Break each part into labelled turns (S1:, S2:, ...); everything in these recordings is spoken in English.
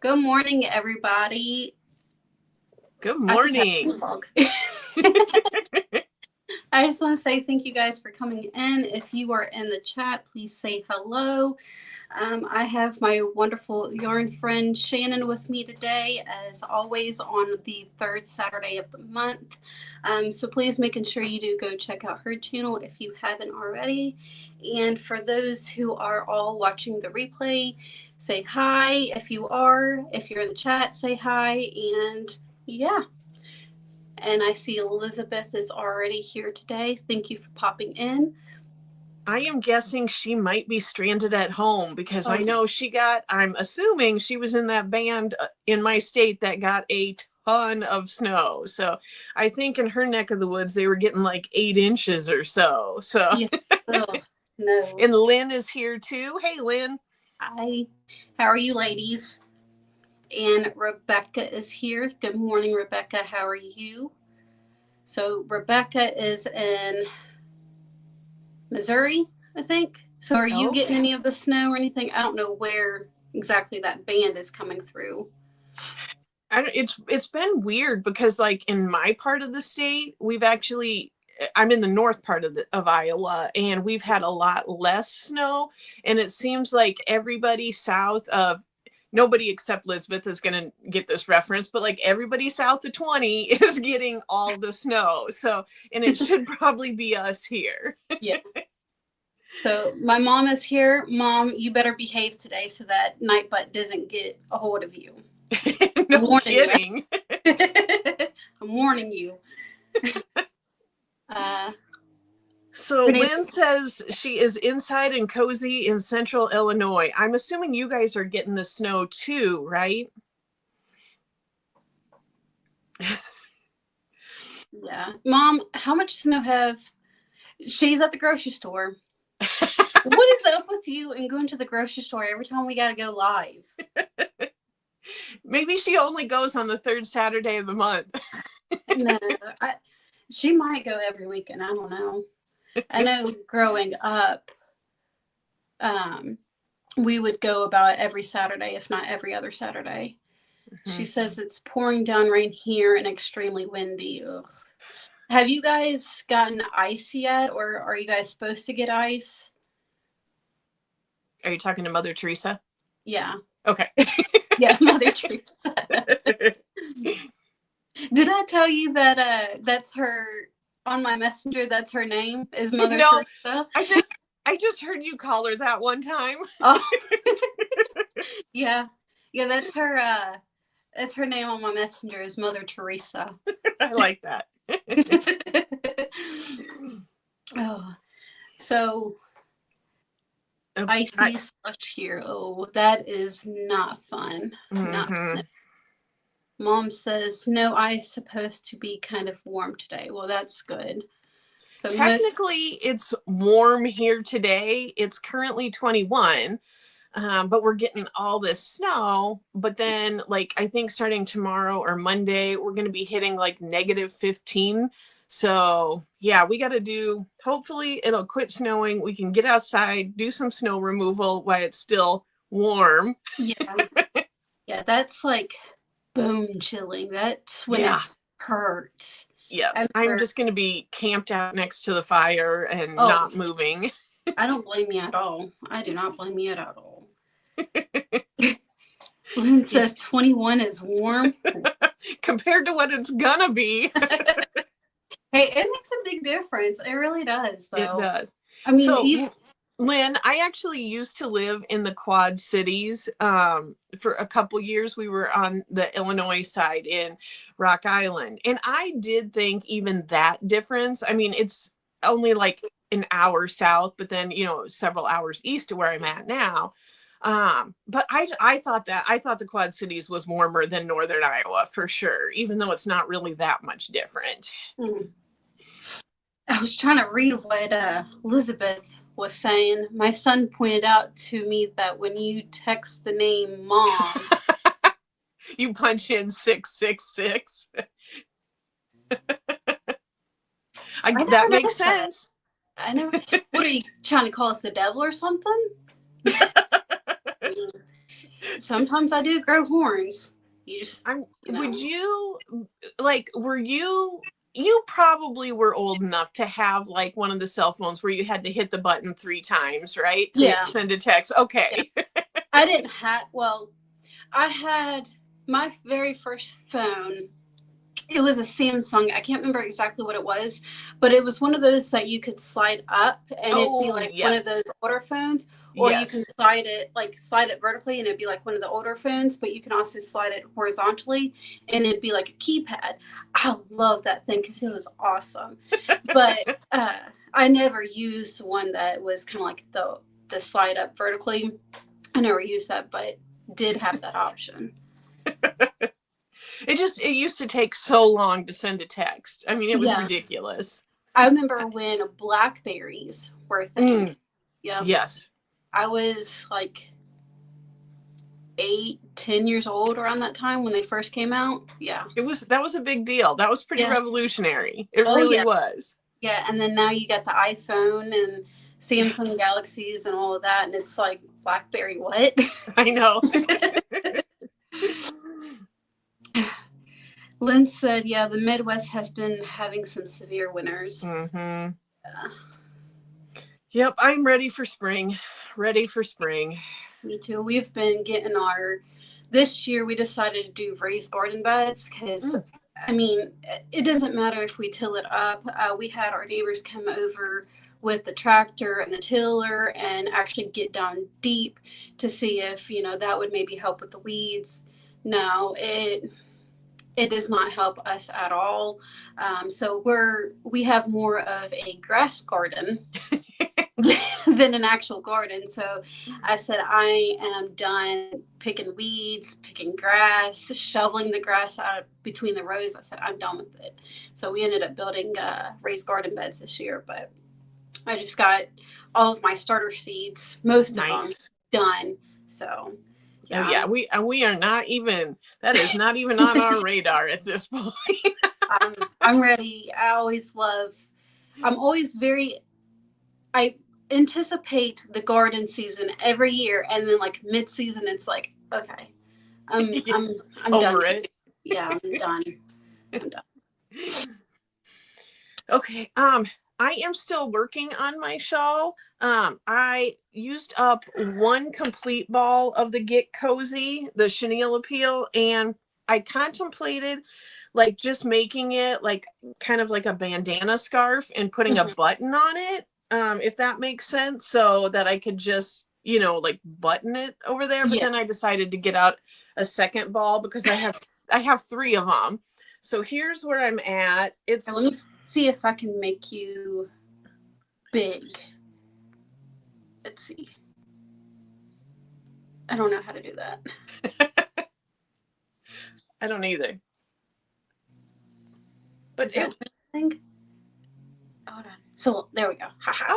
S1: Good morning, everybody.
S2: Good morning.
S1: I just want to say thank you guys for coming in. If you are in the chat, please say hello. I have my wonderful yarn friend Shannon with me today, as always, on the third Saturday of the month. So please making sure you do go check out her channel if you haven't already. And for those who are all watching the replay, say hi if you are. If you're in the chat, say hi. And yeah. And I see Elizabeth is already here today. Thank you for popping in.
S2: I am guessing she might be stranded at home because I know I'm assuming she was in that band in my state that got a ton of snow. So I think in her neck of the woods, they were getting like 8 inches or so.
S1: Yeah. Oh, no.
S2: And Lynn is here too. Hey, Lynn.
S1: Hi. How are you, ladies? And Rebecca is here. Good morning, Rebecca. How are you? So Rebecca is in Missouri, I think. So are you getting any of the snow or anything? I don't know where exactly that band is coming through.
S2: It's been weird because like in my part of the state, I'm in the north part of Iowa, and we've had a lot less snow. And it seems like everybody south of, nobody except Elizabeth is going to get this reference, but like everybody south of 20 is getting all the snow. So, and it should probably be us here.
S1: Yeah. So my mom is here. Mom, you better behave today so that Nightbutt doesn't get a hold of you.
S2: No kidding.
S1: I'm warning you.
S2: So Lynn says she is inside and cozy in central Illinois. I'm assuming you guys are getting the snow too, right?
S1: Yeah. Mom, how much snow have... She's at the grocery store. What is up with you and going to the grocery store every time we got to go live?
S2: Maybe she only goes on the third Saturday of the month.
S1: No, she might go every weekend. I don't know. I know growing up, we would go about every Saturday, if not every other Saturday. Mm-hmm. She says it's pouring down rain here and extremely windy. Ugh. Have you guys gotten ice yet, or are you guys supposed to get ice?
S2: Are you talking to Mother Teresa?
S1: Yeah.
S2: Okay.
S1: Yeah, Mother Teresa. Did I tell you that that's her on my messenger? That's her name is Mother Teresa.
S2: I just heard you call her that one time.
S1: Oh. Yeah. That's her. That's her name on my messenger is Mother Teresa.
S2: I like that.
S1: Oh, so icy slush here. Oh, that is not fun. Mm-hmm. Not fun. Mom says no ice supposed to be kind of warm today. Well, that's good.
S2: So technically, it's warm here today. It's currently 21. But we're getting all this snow. But then, like, I think starting tomorrow or Monday, we're going to be hitting like -15. So, yeah, we got to hopefully it'll quit snowing. We can get outside, do some snow removal while it's still warm.
S1: Yeah. Yeah, that's like bone chilling. That's when it hurts.
S2: Yes, I'm just going to be camped out next to the fire and not moving.
S1: I don't blame you at all. I do not blame you at all. Lynn says 21 is warm.
S2: Compared to what it's gonna be.
S1: Hey, it makes a big difference. It really does, though.
S2: It does.
S1: I mean,
S2: Lynn, I actually used to live in the Quad Cities. For a couple years, we were on the Illinois side in Rock Island. And I did think even that difference, I mean, it's only like an hour south, but then, several hours east of where I'm at now. But I thought the Quad Cities was warmer than Northern Iowa for sure, even though it's not really that much different.
S1: I was trying to read what Elizabeth was saying. My son pointed out to me that when you text the name Mom,
S2: you punch in 666. That makes sense.
S1: I know. What are you trying to call us, the devil or something? Sometimes I do grow horns. You just,
S2: Would you, like, you probably were old enough to have like one of the cell phones where you had to hit the button 3 times, right? To
S1: yeah.
S2: send a text.
S1: Yeah.
S2: Okay.
S1: I didn't have, well, I had my very first phone. It was a Samsung. I can't remember exactly what it was, but it was one of those that you could slide up and it'd be
S2: Oh,
S1: like one of those
S2: yes.
S1: older phones, or you can
S2: Yes.
S1: slide it vertically and it'd be like one of the older phones, but you can also slide it horizontally and it'd be like a keypad. I love that thing because it was awesome. But I never used the one that was kind of like the slide up vertically. I never used that, but did have that option.
S2: It used to take so long to send a text. I mean, it was
S1: Yeah.
S2: ridiculous.
S1: I remember when Blackberries were a thing. Yep.
S2: Yes.
S1: I was like 8, 10 years old around that time when they first came out. Yeah.
S2: That was a big deal. That was pretty
S1: Yeah.
S2: revolutionary. It
S1: Oh
S2: really
S1: yeah.
S2: was.
S1: Yeah. And then now you got the iPhone and Samsung Galaxies and all of that. And it's like, Blackberry, what?
S2: I know.
S1: Lynn said, yeah, the Midwest has been having some severe winters.
S2: Mm-hmm. Yep, I'm ready for spring. Ready for spring.
S1: Me too. We've been getting this year we decided to do raised garden beds because, I mean, it doesn't matter if we till it up. We had our neighbors come over with the tractor and the tiller and actually get down deep to see if, that would maybe help with the weeds. No, it does not help us at all. So we have more of a grass garden than an actual garden. So I said, I am done picking weeds, picking grass, shoveling the grass out between the rows. I said, I'm done with it. So we ended up building raised garden beds this year, but I just got all of my starter seeds, most of them done. So
S2: yeah. Oh yeah, we are not even, that is not even on our radar at this point.
S1: I'm ready. I'm always I anticipate the garden season every year, and then like mid-season it's like, okay, I'm
S2: over
S1: done.
S2: it.
S1: Yeah, I'm done. I'm done.
S2: Okay. I am still working on my shawl. I used up one complete ball of the Get Cozy, the chenille appeal, and I contemplated like just making it like kind of like a bandana scarf and putting a button on it, if that makes sense, so that I could just, like button it over there. But then I decided to get out a second ball because I have 3 of them. So here's where I'm at. Let
S1: me see if I can make you big. Let's see. I don't know how to do that.
S2: I don't either. But
S1: hold on. So there we go.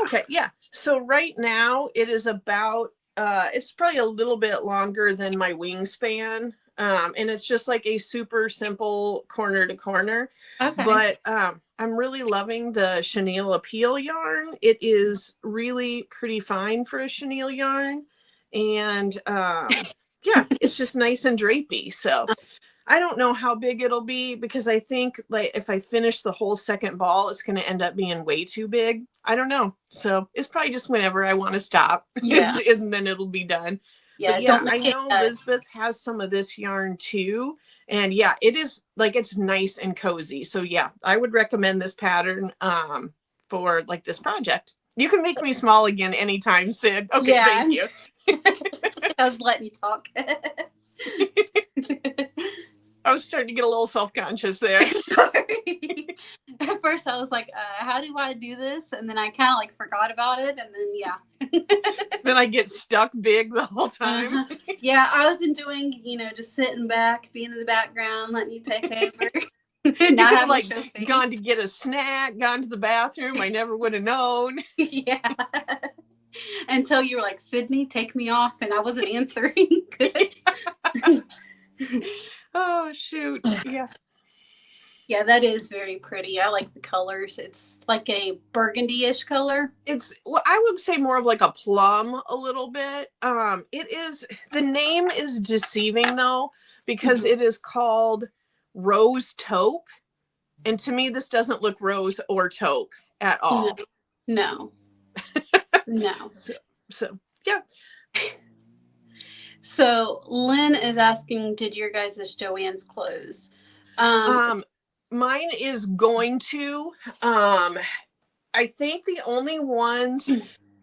S2: Okay, yeah. So right now it is about it's probably a little bit longer than my wingspan. And it's just like a super simple corner to corner. Okay. But I'm really loving the chenille appeal yarn. It is really pretty fine for a chenille yarn. And yeah, it's just nice and drapey. So I don't know how big it'll be because I think like if I finish the whole second ball, it's going to end up being way too big. I don't know. So it's probably just whenever I want to stop. Yeah. And then it'll be done. Yeah, but yeah, I know Elizabeth has some of this yarn too. And yeah, it is like, it's nice and cozy. So yeah, I would recommend this pattern for like this project. You can make me small again anytime, Cyd. Okay, yeah. Thank you.
S1: I was letting you talk.
S2: I was starting to get a little self-conscious there.
S1: At first I was like, how do I do this? And then I kind of like forgot about it. And then, yeah.
S2: Then I get stuck big the whole time.
S1: Yeah, I was enjoying, just sitting back, being in the background, letting you take over.
S2: Not like gone to get a snack, gone to the bathroom. I never would have known.
S1: Yeah. Until you were like, Sydney, take me off. And I wasn't answering.
S2: Oh, shoot. Yeah.
S1: Yeah, that is very pretty. I like the colors. It's like a burgundy-ish color.
S2: It's, well, I would say more of like a plum a little bit. It is, the name is deceiving though, because it is called rose taupe. And to me, this doesn't look rose or taupe at all.
S1: No, no.
S2: So yeah.
S1: So Lynn is asking, did your guys' Joann's close?
S2: Mine is going to. I think the only ones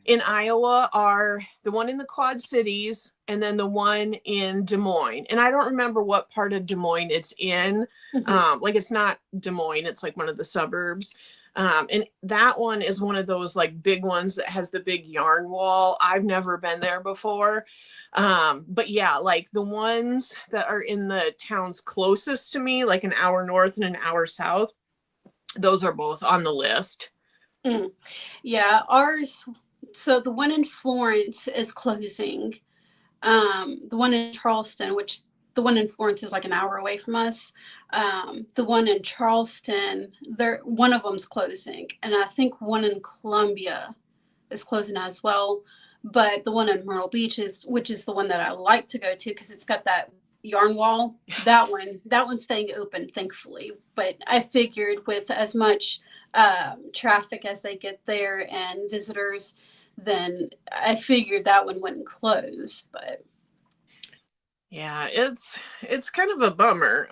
S2: in Iowa are the one in the Quad Cities and then the one in Des Moines. And I don't remember what part of Des Moines it's in. Like it's not Des Moines, it's like one of the suburbs. And that one is one of those like big ones that has the big yarn wall. I've never been there before. But yeah, like the ones that are in the towns closest to me, like an hour north and an hour south, those are both on the list.
S1: Yeah, ours. So the one in Florence is closing. The one in Charleston, which the one in Florence is like an hour away from us. The one in Charleston, one of them's closing, and I think one in Columbia is closing as well. But the one in Myrtle Beach which is the one that I like to go to because it's got that yarn wall. That one's staying open, thankfully. But I figured with as much traffic as they get there and visitors, then I figured that one wouldn't close. But
S2: yeah, it's kind of a bummer.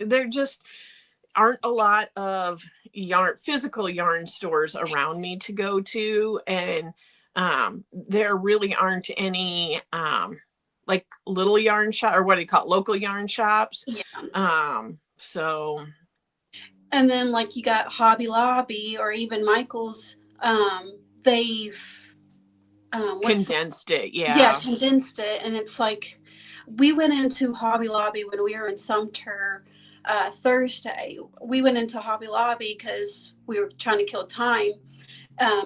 S2: There just aren't a lot of physical yarn stores around me to go to, and there really aren't any like little yarn shop, or what do you call it, local yarn shops.
S1: Yeah.
S2: So.
S1: And then like you got Hobby Lobby or even Michael's. They've
S2: condensed it.
S1: Yeah, condensed it, and it's like we went into Hobby Lobby when we were in Sumter Thursday. We went into Hobby Lobby because we were trying to kill time,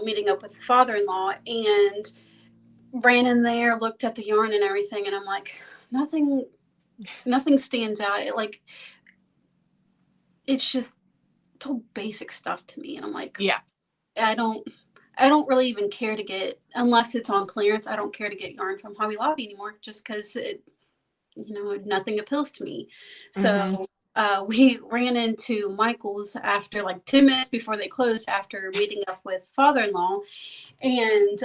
S1: meeting up with the father-in-law, and ran in there, looked at the yarn and everything, and I'm like, nothing stands out. It's just total basic stuff to me, and I'm like,
S2: yeah,
S1: I don't really even care to get, unless it's on clearance. I don't care to get yarn from Hobby Lobby anymore, just because nothing appeals to me. So we ran into Michael's after like 10 minutes before they closed, after meeting up with father-in-law, and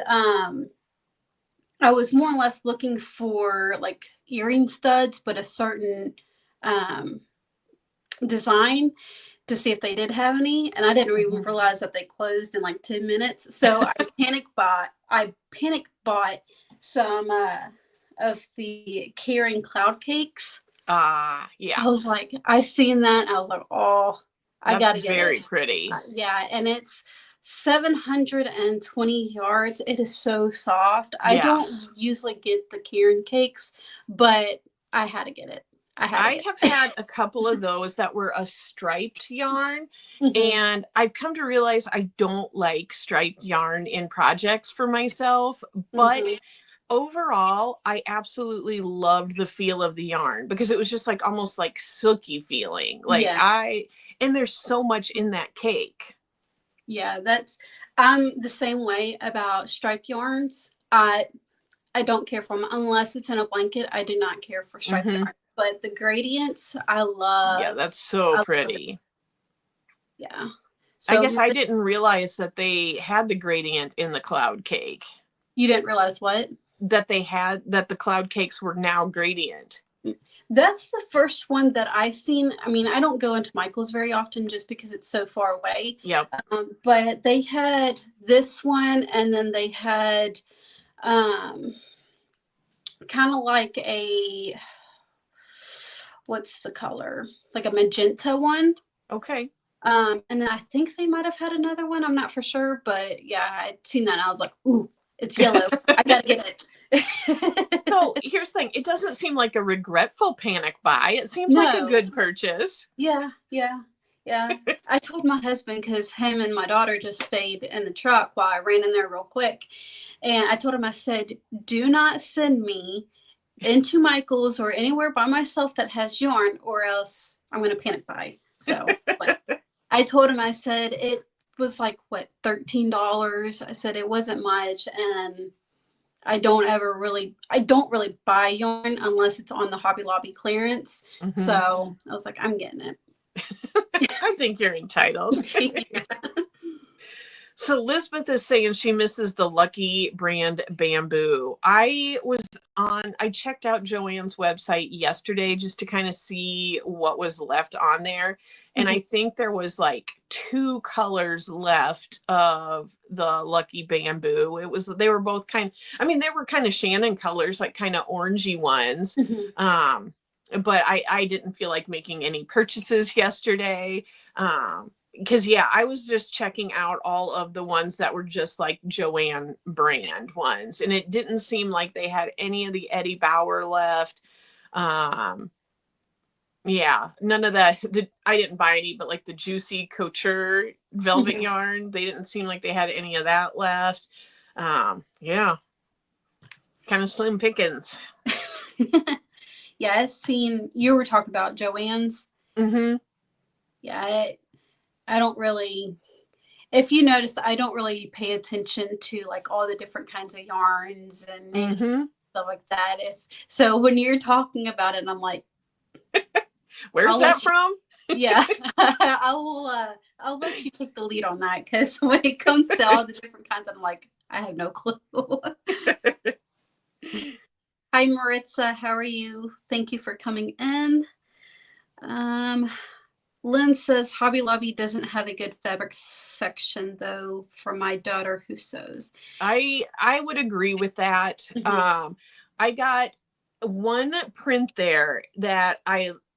S1: I was more or less looking for like earring studs, but a certain design, to see if they did have any, and I didn't even realize that they closed in like 10 minutes. So I panic bought some of the Karen cloud cakes.
S2: Yeah.
S1: I was like, I seen that, I was like, oh, I gotta get it.
S2: Very pretty.
S1: Yeah, and it's 720 yards. It is so soft. I don't usually get the Karen cakes, but I had to get it. I
S2: have had a couple of those that were a striped yarn, and I've come to realize I don't like striped yarn in projects for myself, but overall I absolutely loved the feel of the yarn, because it was just like almost like silky feeling. Like and there's so much in that cake.
S1: Yeah, I'm the same way about striped yarns. I don't care for them unless it's in a blanket. I do not care for striped yarn. But the gradients, I love.
S2: Yeah, that's so pretty.
S1: Yeah.
S2: So I guess I didn't realize that they had the gradient in the cloud cake.
S1: You didn't realize what?
S2: That the cloud cakes were now gradient.
S1: That's the first one that I've seen. I mean, I don't go into Michael's very often just because it's so far away.
S2: Yep.
S1: But they had this one, and then they had kind of like a, what's the color? Like a magenta one.
S2: Okay.
S1: And then I think they might have had another one. I'm not for sure, but yeah, I'd seen that and I was like, ooh, it's yellow. I gotta get it.
S2: So here's the thing. It doesn't seem like a regretful panic buy. It seems like a good purchase.
S1: Yeah. I told my husband, because him and my daughter just stayed in the truck while I ran in there real quick. And I told him, I said, do not send me into Michael's or anywhere by myself that has yarn, or else I'm going to panic buy. So like, I told him, I said, it was like, what, $13. I said, it wasn't much. And I don't really buy yarn unless it's on the Hobby Lobby clearance.
S2: Mm-hmm.
S1: So I was like, I'm getting it.
S2: I think you're entitled.
S1: Yeah.
S2: So Lisbeth is saying she misses the Lucky brand bamboo. I checked out Joann's website yesterday just to kind of see what was left on there. And I think there was like 2 colors left of the Lucky bamboo. They were both they were kind of Shannon colors, like kind of orangey ones. But I didn't feel like making any purchases yesterday. Because I was just checking out all of the ones that were just like Joann brand ones, and it didn't seem like they had any of the Eddie Bauer left. None of that. I didn't buy any, but like the Juicy Couture velvet yarn, they didn't seem like they had any of that left. Kind of slim pickings.
S1: Yeah, it seemed you were talking about Joann's. Yeah, I don't really, if you notice, I don't really pay attention to like all the different kinds of yarns and stuff like that. So when you're talking about it, I'm like,
S2: where's that from?
S1: Yeah, I'll let you take the lead on that, because when it comes to all the different kinds, I'm like, I have no clue. Hi, Maritza. How are you? Thank you for coming in. Lynn says Hobby Lobby doesn't have a good fabric section, though, for my daughter who sews.
S2: I would agree with that. I got one print there that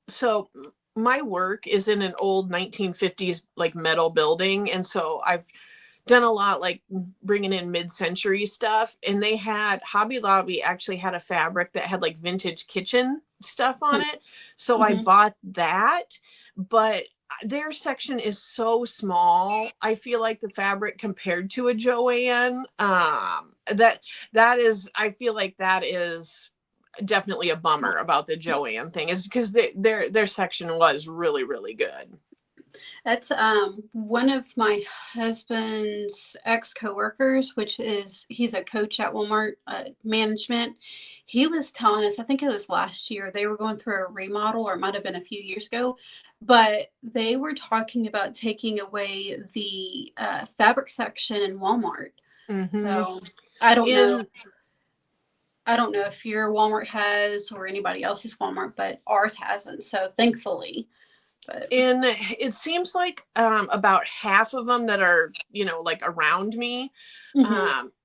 S2: so my work is in an old 1950s like metal building, and so I've done a lot like bringing in mid-century stuff, and Hobby Lobby actually had a fabric that had like vintage kitchen stuff on it, so I bought that. But their section is so small. I feel like the fabric compared to a Joann, that is, I feel like that is definitely a bummer about the Joann thing, is because their section was really, really good.
S1: That's one of my husband's ex-coworkers, he's a coach at Walmart management. He was telling us, I think it was last year, they were going through a remodel, or it might have been a few years ago, but they were talking about taking away the fabric section in Walmart. So I don't know. I don't know if your Walmart has or anybody else's Walmart, but ours hasn't. So thankfully.
S2: And it seems like about half of them that are, like around me,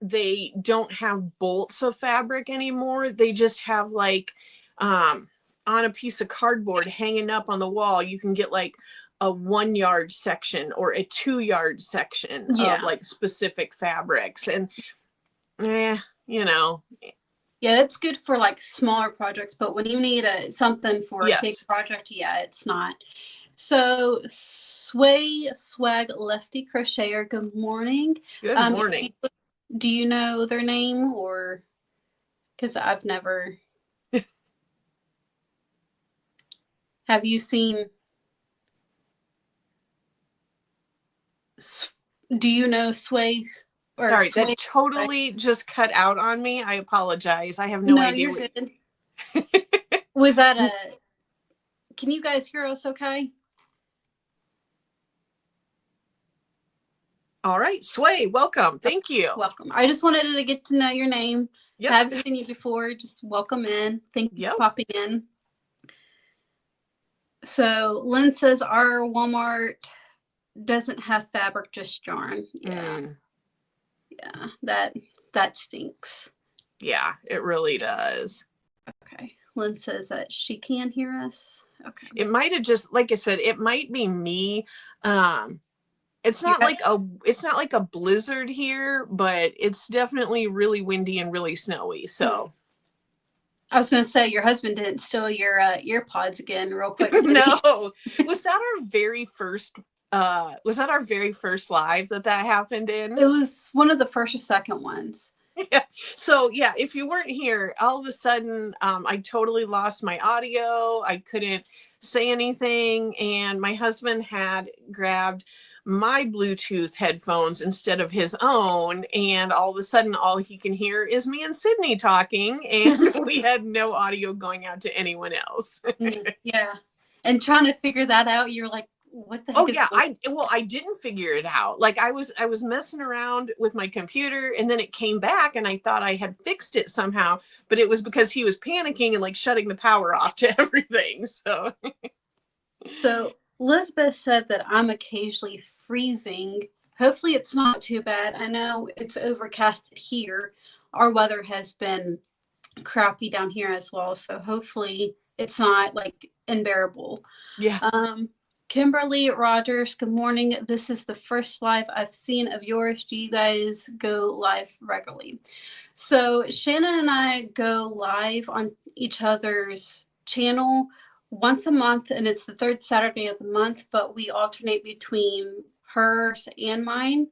S2: they don't have bolts of fabric anymore. They just have like on a piece of cardboard hanging up on the wall, you can get like a 1 yard section or a 2 yard section of like specific fabrics. And
S1: yeah, it's good for like smaller projects, but when you need something for a big project, it's not. So Swag Lefty Crocheter, good morning.
S2: Good morning.
S1: Do you know their name, or because I've never? Have you seen? Do you know Sway?
S2: Sorry, that totally just cut out on me. I apologize. I have no idea.
S1: You're good. Was that can you guys hear us okay?
S2: All right, Sway, welcome. Thank you.
S1: Welcome. I just wanted to get to know your name. Yep. Haven't seen you before. Just welcome in. Thank you for popping in. So Lynn says our Walmart doesn't have fabric, just yarn. Yeah. Yeah, that stinks.
S2: Yeah, it really does.
S1: Okay. Lynn says that she can hear us. Okay.
S2: It might have just, like I said, it might be me. It's not like a blizzard here, but it's definitely really windy and really snowy. So
S1: I was going to say, your husband didn't steal your earpods again real quick.
S2: No. Was that our very first live that happened in?
S1: It was one of the first or second ones.
S2: Yeah. So yeah, if you weren't here, all of a sudden, I totally lost my audio. I couldn't say anything, and my husband had grabbed my Bluetooth headphones instead of his own, and all of a sudden, all he can hear is me and Sydney talking, and we had no audio going out to anyone else.
S1: Yeah, and trying to figure that out, you're like, what the
S2: Oh
S1: heck is
S2: yeah,
S1: going
S2: I didn't figure it out. Like I was messing around with my computer, and then it came back, and I thought I had fixed it somehow, but it was because he was panicking and like shutting the power off to everything. So
S1: So Lisbeth said that I'm occasionally freezing. Hopefully it's not too bad. I know it's overcast here. Our weather has been crappy down here as well, so hopefully it's not like unbearable.
S2: yes.
S1: Kimberly Rogers, good morning. This is the first live I've seen of yours. Do you guys go live regularly? So Shannon and I go live on each other's channel once a month, and it's the third Saturday of the month, but we alternate between hers and mine.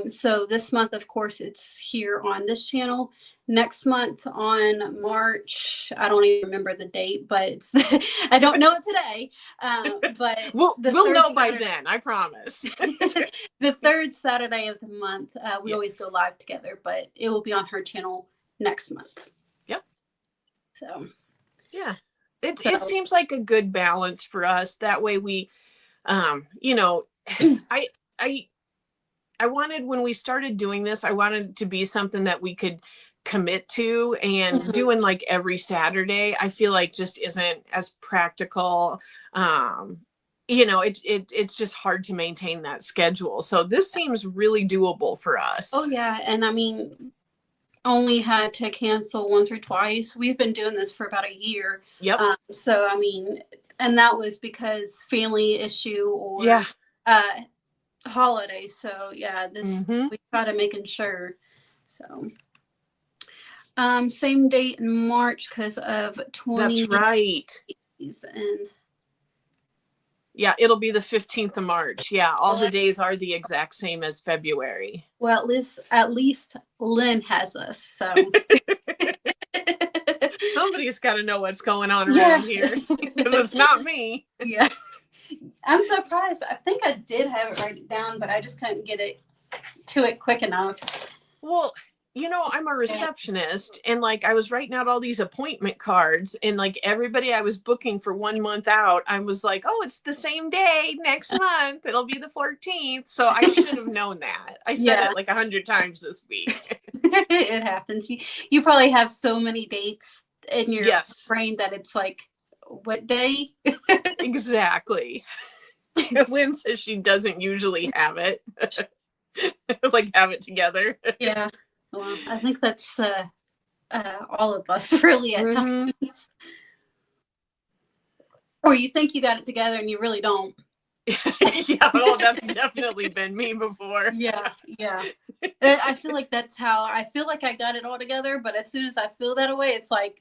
S1: So this month, of course, it's here on this channel. Next month on March, I don't even remember the date, but it's I don't know it today. But
S2: we'll know by then, I promise.
S1: The third Saturday of the month, we
S2: Yes.
S1: always go live together, but it will be on her channel next month.
S2: Yep.
S1: So
S2: yeah, it seems like a good balance for us. That way we, you know, I wanted, when we started doing this, I wanted it to be something that we could commit to, and doing like every Saturday, I feel like just isn't as practical. You know, it's just hard to maintain that schedule. So this seems really doable for us.
S1: Oh yeah, and I mean, only had to cancel once or twice. We've been doing this for about a year.
S2: Yep.
S1: So I mean, and that was because family issue or
S2: Yeah.
S1: holiday. So yeah, this we try to making sure. So same date in March because of 20.
S2: That's right.
S1: And
S2: yeah, it'll be the 15th of March. Yeah, all the days are the exact same as February.
S1: Well, at least Lynn has us. So
S2: somebody's got to know what's going on around here, because it's not me.
S1: Yeah. I'm surprised. I think I did have it written down, but I just couldn't get it to it quick enough.
S2: Well, you know, I'm a receptionist, and like I was writing out all these appointment cards, and like everybody I was booking for 1 month out, I was like, oh, it's the same day next month. It'll be the 14th. So I should have known that. I said it like 100 times this week.
S1: It happens. You probably have so many dates in your brain that it's like, what day?
S2: Exactly. Lynn says she doesn't usually have it. Like have it together.
S1: Yeah. Well, I think that's the all of us really at times. Or you think you got it together and you really don't.
S2: Yeah, well, that's definitely been me before.
S1: Yeah. I feel like that's how I feel like I got it all together, but as soon as I feel that way, it's like,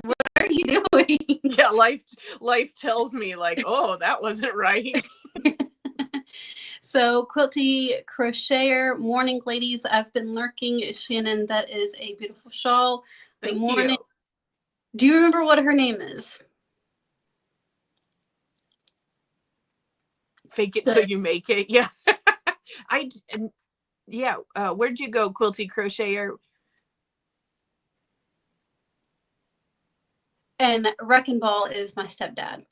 S1: what are you doing?
S2: Yeah, life tells me like, oh, that wasn't right.
S1: So Quilty Crocheter, morning ladies. I've been lurking. Shannon, that is a beautiful shawl. Good morning. Do you remember what her name is?
S2: Fake it till you make it. Yeah. Where'd you go, Quilty Crocheter?
S1: And Wrecking Ball is my stepdad.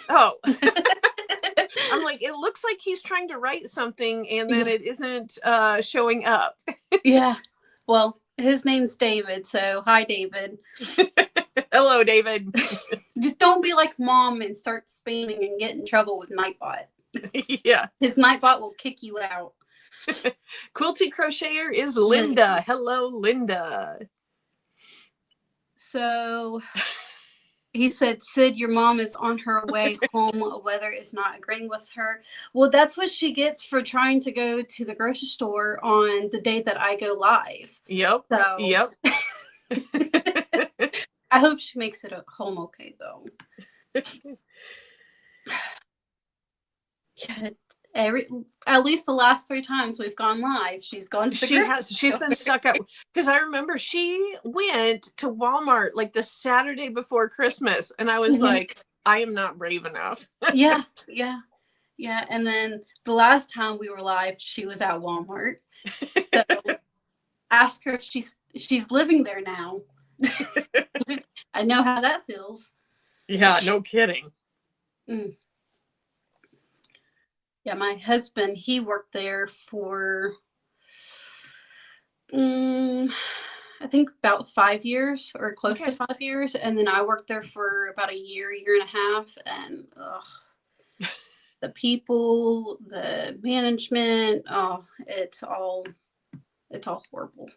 S2: Oh. I'm like, it looks like he's trying to write something and then it isn't showing up.
S1: Yeah. Well, his name's David, so hi, David.
S2: Hello, David.
S1: Just don't be like Mom and start spamming and get in trouble with Nightbot.
S2: Yeah.
S1: His Nightbot will kick you out.
S2: Quilty Crocheter is Linda. Hello, Linda.
S1: So he said, Cyd, your mom is on her way home. Weather is not agreeing with her. Well, that's what she gets for trying to go to the grocery store on the day that I go live.
S2: Yep.
S1: So,
S2: yep.
S1: I hope she makes it home okay, though. Yeah, At least the last 3 times we've gone live, she's gone to the
S2: She's been stuck at, because I remember she went to Walmart like the Saturday before Christmas, and I was like, I am not brave enough.
S1: Yeah. And then the last time we were live, she was at Walmart. So ask her if she's living there now. I know how that feels.
S2: Yeah, no kidding.
S1: Yeah, my husband, he worked there for I think about 5 years, or close to 5 years, and then I worked there for about a year and a half, and the people, the management, it's all horrible.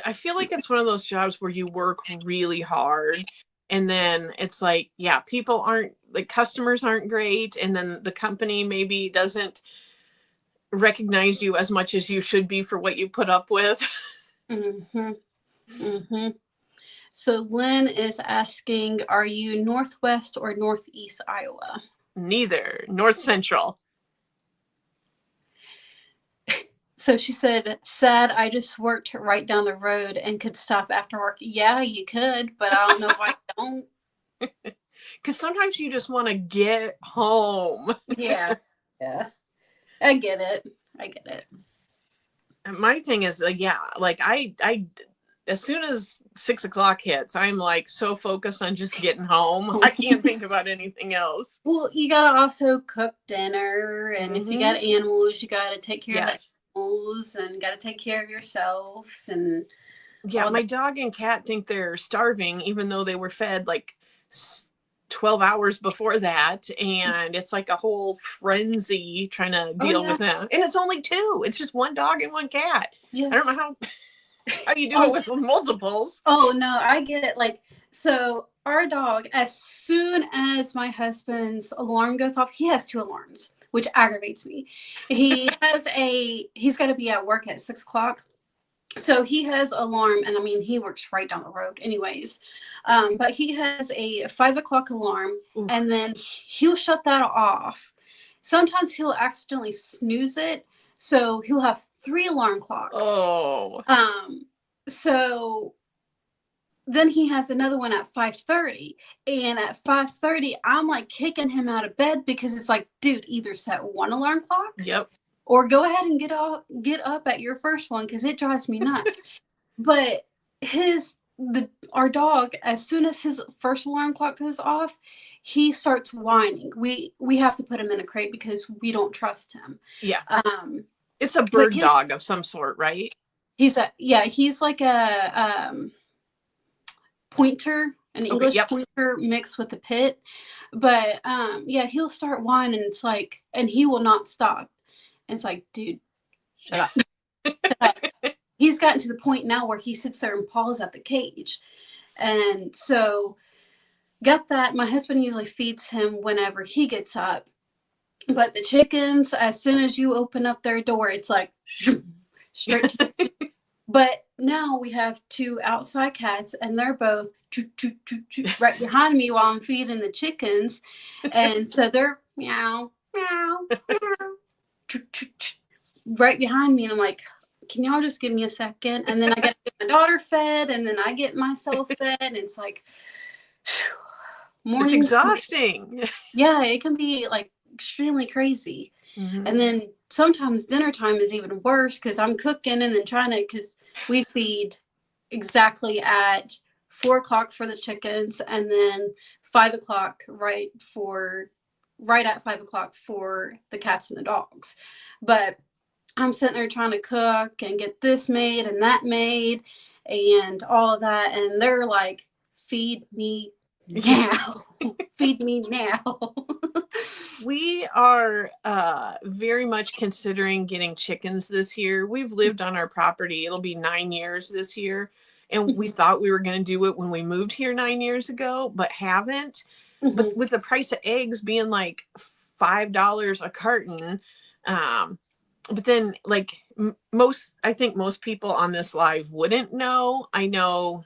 S2: I feel like it's one of those jobs where you work really hard, and then it's like, yeah, people aren't, like, customers aren't great, and then the company maybe doesn't recognize you as much as you should be for what you put up with.
S1: So Lynn is asking, are you Northwest or Northeast Iowa?
S2: Neither. North Central.
S1: So she said, sad, I just worked right down the road and could stop after work. Yeah, you could, but I don't know why you don't.
S2: Because sometimes you just want to get home.
S1: Yeah. I get it.
S2: And my thing is, like I as soon as 6 o'clock hits, I'm like so focused on just getting home. I can't think about anything else.
S1: Well, you got to also cook dinner. And if you got animals, you got to take care of the animals, and got to take care of yourself. And
S2: yeah, my dog and cat think they're starving, even though they were fed like 12 hours before that. And it's like a whole frenzy trying to deal with them. And it's only 2. It's just 1 dog and 1 cat. Yeah. I don't know how you do it with multiples.
S1: Oh, no, I get it. Like, so our dog, as soon as my husband's alarm goes off, he has 2 alarms, which aggravates me. He's got to be at work at 6 o'clock. So he has alarm, and I mean, he works right down the road anyways. But he has a 5 o'clock alarm, and then he'll shut that off. Sometimes he'll accidentally snooze it. So he'll have 3 alarm clocks.
S2: Oh.
S1: So then he has another one at 5:30, and at 5:30, I'm like kicking him out of bed, because it's like, dude, either set 1 alarm clock.
S2: Yep.
S1: Or go ahead and get up at your first one, because it drives me nuts. But our dog, as soon as his first alarm clock goes off, he starts whining. We have to put him in a crate because we don't trust him.
S2: Yeah. It's a bird dog of some sort, right?
S1: He's like a pointer, an English pointer mixed with a pit. But he'll start whining. It's like, and he will not stop. And it's like, dude, shut up. He's gotten to the point now where he sits there and paws at the cage. And so got that. My husband usually feeds him whenever he gets up. But the chickens, as soon as you open up their door, it's like straight to the But now we have 2 outside cats, and they're both right behind me while I'm feeding the chickens. And so they're meow, meow, meow. Right behind me, and I'm like, can y'all just give me a second? And then I get my daughter fed, and then I get myself fed, and it's like
S2: morning. It's exhausting.
S1: Yeah, it can be like extremely crazy. And then sometimes dinner time is even worse, because I'm cooking and then because we feed exactly at 4 o'clock for the chickens, and then 5 o'clock right at 5 o'clock for the cats and the dogs. But I'm sitting there trying to cook and get this made and that made and all of that. And they're like, feed me now. Feed me now.
S2: We are very much considering getting chickens this year. We've lived on our property. It'll be 9 years this year. And we thought we were going to do it when we moved here 9 years ago, but haven't. But with the price of eggs being like $5 a carton, but then like I think most people on this live wouldn't know. I know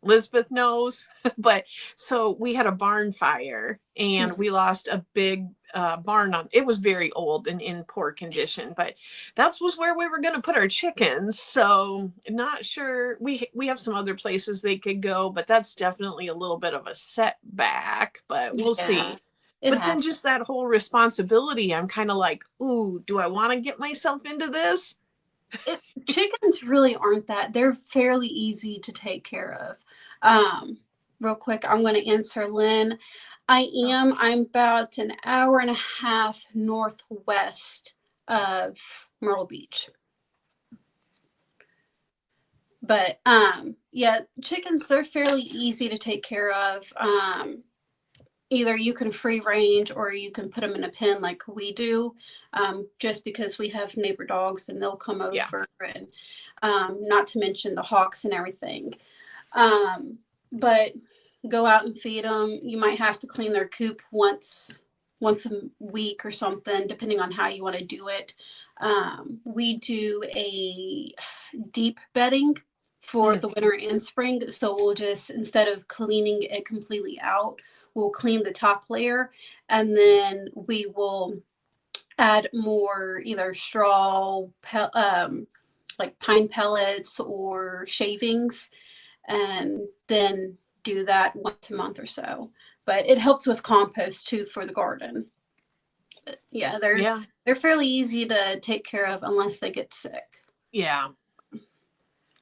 S2: Elizabeth knows, but so we had a barn fire, and we lost a big barn on. It was very old and in poor condition, but that was where we were going to put our chickens. So not sure. We have some other places they could go, but that's definitely a little bit of a setback, but we'll see. But then just that whole responsibility, I'm kind of like, ooh, do I want to get myself into this?
S1: Chickens really aren't that. They're fairly easy to take care of. Real quick, I'm going to answer Lynn. I'm about an hour and a half northwest of Myrtle Beach. But yeah, chickens, they're fairly easy to take care of. Either you can free range or you can put them in a pen like we do, just because we have neighbor dogs and they'll come over, and not to mention the hawks and everything. But go out and feed them. You might have to clean their coop once a week or something, depending on how you want to do it. We do a deep bedding for the winter and spring. So we'll just, instead of cleaning it completely out, we'll clean the top layer, and then we will add more either straw, like pine pellets or shavings, and then do that once a month or so. But it helps with compost too for the garden. But yeah, they're fairly easy to take care of unless they get sick.
S2: Yeah.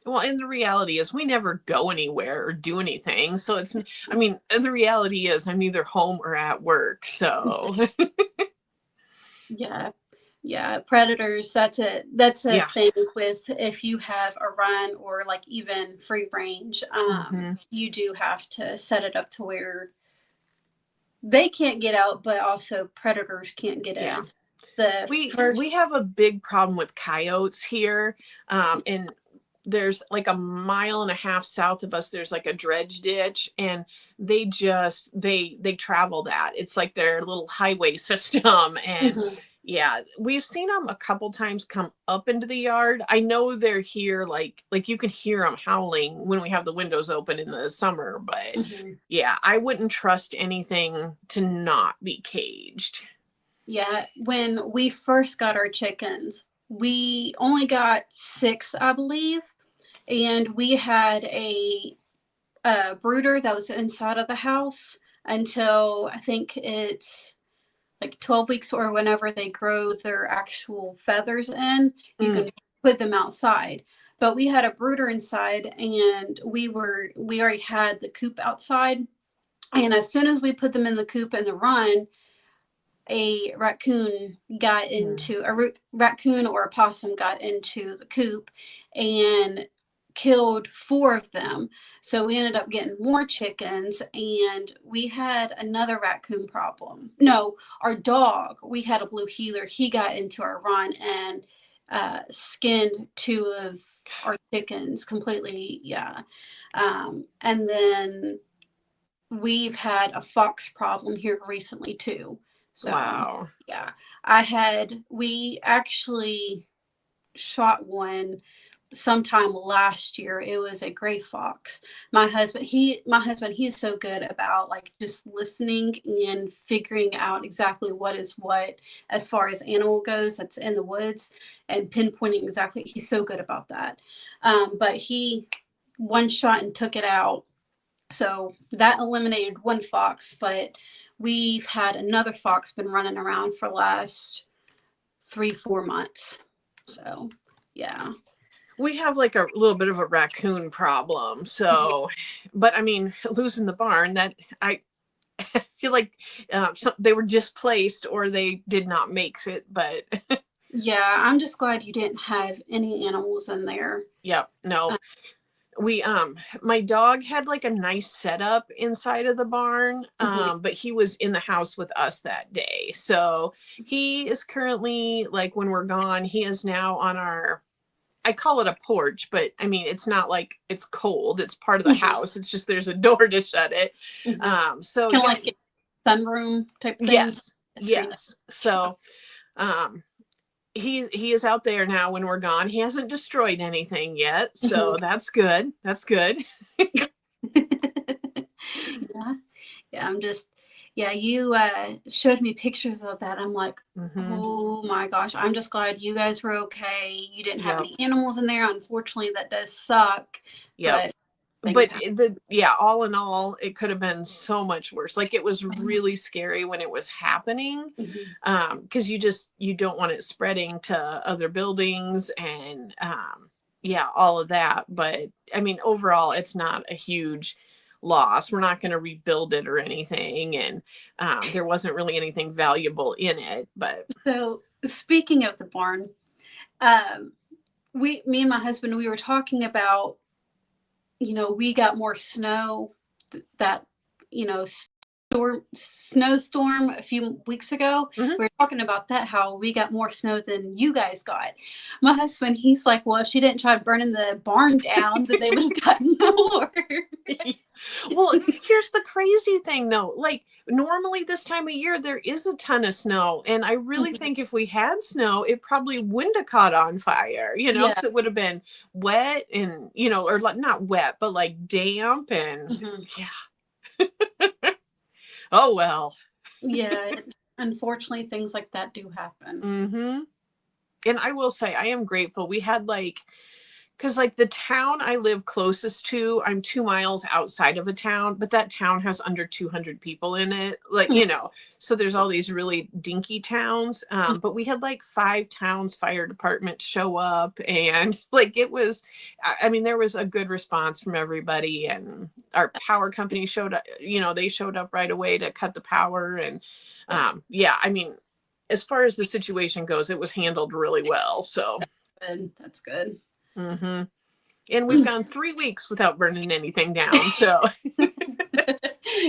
S2: Well, and the reality is we never go anywhere or do anything. So it's, I mean, the reality is I'm either home or at work. So
S1: yeah, predators, that's a thing with, if you have a run or like even free range, you do have to set it up to where they can't get out, but also predators can't get in.
S2: We have a big problem with coyotes here, and there's like a mile and a half south of us, there's like a dredge ditch, and they travel that. It's like their little highway system. And yeah, we've seen them a couple times come up into the yard. I know they're here, like you can hear them howling when we have the windows open in the summer, but yeah, I wouldn't trust anything to not be caged.
S1: Yeah, when we first got our chickens, we only got 6, I believe, and we had a brooder that was inside of the house until I think it's like 12 weeks or whenever they grow their actual feathers in, you can put them outside. But we had a brooder inside, and we already had the coop outside, and as soon as we put them in the coop in the run, a raccoon or a possum got into the coop and killed 4 of them. So we ended up getting more chickens, and we had another raccoon problem. No, our dog, we had a blue heeler. He got into our run and skinned 2 of our chickens completely. Yeah. And then we've had a fox problem here recently too. So,
S2: wow.
S1: Yeah, we actually shot one sometime last year. It was a gray fox. My husband, he is so good about like just listening and figuring out exactly what is what as far as animal goes that's in the woods, and pinpointing exactly. He's so good about that. But he one shot and took it out. So that eliminated one fox, but we've had another fox been running around for the last 3-4 months. So, yeah.
S2: We have like a little bit of a raccoon problem. So, but I mean, losing the barn, that I feel like they were displaced or they did not make it, but.
S1: Yeah, I'm just glad you didn't have any animals in there.
S2: Yep. No. We my dog had like a nice setup inside of the barn, but he was in the house with us that day. So he is currently, like, when we're gone, he is now on our, I call it a porch, but I mean, it's not like it's cold. It's part of the house. It's just there's a door to shut it. So
S1: kind of like a sunroom type thing.
S2: Yes. So he is out there now when we're gone. He hasn't destroyed anything yet, so that's good. That's good.
S1: Yeah, I'm just, Yeah, you showed me pictures of that. I'm like,
S2: Mm-hmm.
S1: oh my gosh, I'm just glad you guys were okay. You didn't have
S2: Yep.
S1: any animals in there. Unfortunately, that does suck,
S2: Yep.
S1: but things
S2: But
S1: happen.
S2: all in all, it could have been so much worse. Like, it was really scary when it was happening, because you don't want it spreading to other buildings and all of that. But I mean, overall, it's not a huge loss. We're not going to rebuild it or anything, and there wasn't really anything valuable in it. But
S1: So speaking of the barn, um, me and my husband, we were talking about, we got more snow that, snowstorm a few weeks ago.
S2: mm-hmm.
S1: We were talking about that, how we got more snow than you guys got. My husband, he's like, well, if she didn't try burning the barn down, then they would have gotten more.
S2: Well, here's the crazy thing though. Like, normally this time of year there is a ton of snow, and I really think if we had snow it probably wouldn't have caught on fire,
S1: Yeah.
S2: because it would have been wet and or like not wet but like damp and yeah. Oh well.
S1: Yeah, unfortunately things like that do happen.
S2: Mm-hmm. And I will say I am grateful we had because like the town I live closest to, I'm 2 miles outside of a town, but that town has under 200 people in it. Like, so there's all these really dinky towns. But we had like 5 towns fire departments show up, and like it was, I mean, there was a good response from everybody, and our power company showed up, they showed up right away to cut the power. And I mean, as far as the situation goes, it was handled really well. So
S1: that's good.
S2: Mm-hmm. And we've gone 3 weeks without burning anything down. So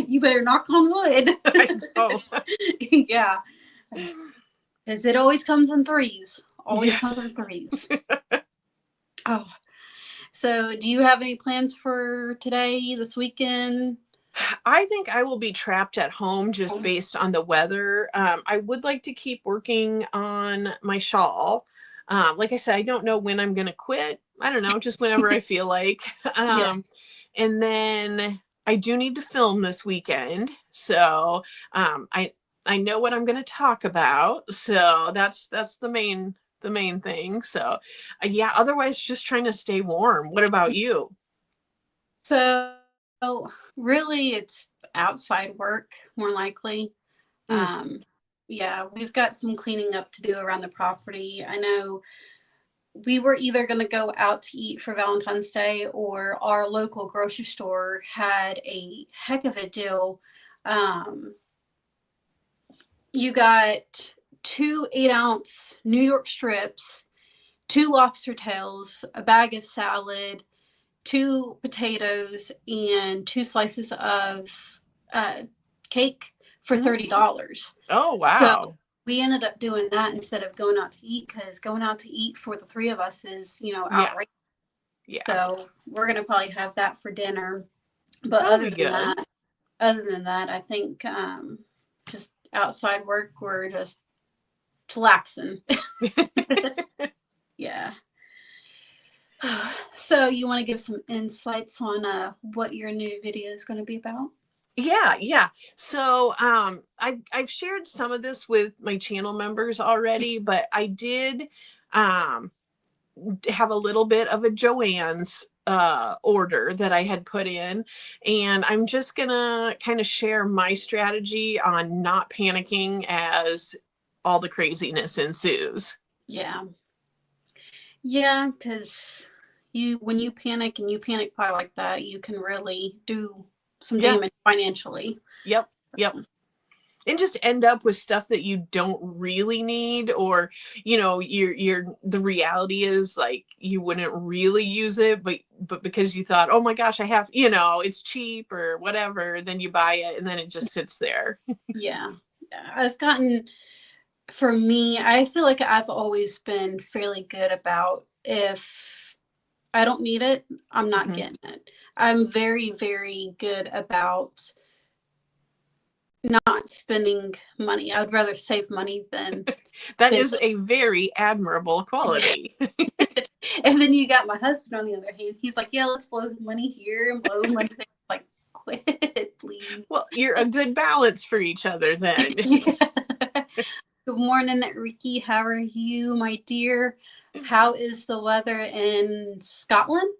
S1: you better knock on wood.
S2: I know.
S1: Yeah, because it always comes in threes. Always comes in threes. Oh, so do you have any plans for today, this weekend?
S2: I think I will be trapped at home just based on the weather. I would like to keep working on my shawl. Like I said, I don't know when I'm going to quit. I don't know, just whenever I feel like. And then I do need to film this weekend. So I know what I'm going to talk about. So that's the main thing. So otherwise just trying to stay warm. What about you?
S1: So really it's outside work more likely. We've got some cleaning up to do around the property. I know we were either going to go out to eat for Valentine's Day, or our local grocery store had a heck of a deal. You got 2 8-ounce New York strips, 2 lobster tails, a bag of salad, 2 potatoes, and 2 slices of cake for $30.
S2: Oh, wow.
S1: So we ended up doing that instead of going out to eat, because going out to eat for the 3 of us is, outrageous.
S2: Yeah.
S1: So we're going to probably have that for dinner. But
S2: That'll
S1: other than that, I think just outside work, we're just chillaxing. Yeah. So you want to give some insights on what your new video is going to be about?
S2: Yeah. So I've shared some of this with my channel members already, but I did have a little bit of a Joann's order that I had put in, and I'm just gonna kind of share my strategy on not panicking as all the craziness ensues.
S1: Yeah, because when you panic and you panic buy like that, you can really do some damage financially.
S2: Yep. And just end up with stuff that you don't really need, or you're the reality is like you wouldn't really use it, but because you thought, oh my gosh, I have, it's cheap or whatever, then you buy it and then it just sits there.
S1: Yeah. For me, I feel like I've always been fairly good about, if I don't need it, I'm not getting it. I'm very, very good about not spending money. I would rather save money than
S2: that is a very admirable quality.
S1: And then you got my husband on the other hand. He's like, yeah, let's blow money here and blow money there. Like, quit, please.
S2: Well, you're a good balance for each other then.
S1: Good morning, Ricky. How are you, my dear? How is the weather in Scotland?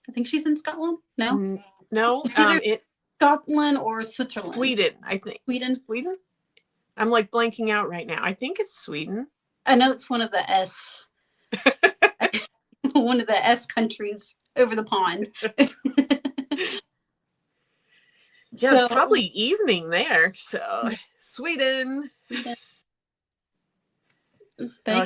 S1: I think she's in Scotland. No?
S2: No,
S1: It's either Scotland or Switzerland.
S2: Sweden, I think. Sweden? I'm like blanking out right now. I think it's Sweden.
S1: I know it's one of the S. One of the S countries over the pond.
S2: Yeah, so, it's probably evening there. So Sweden.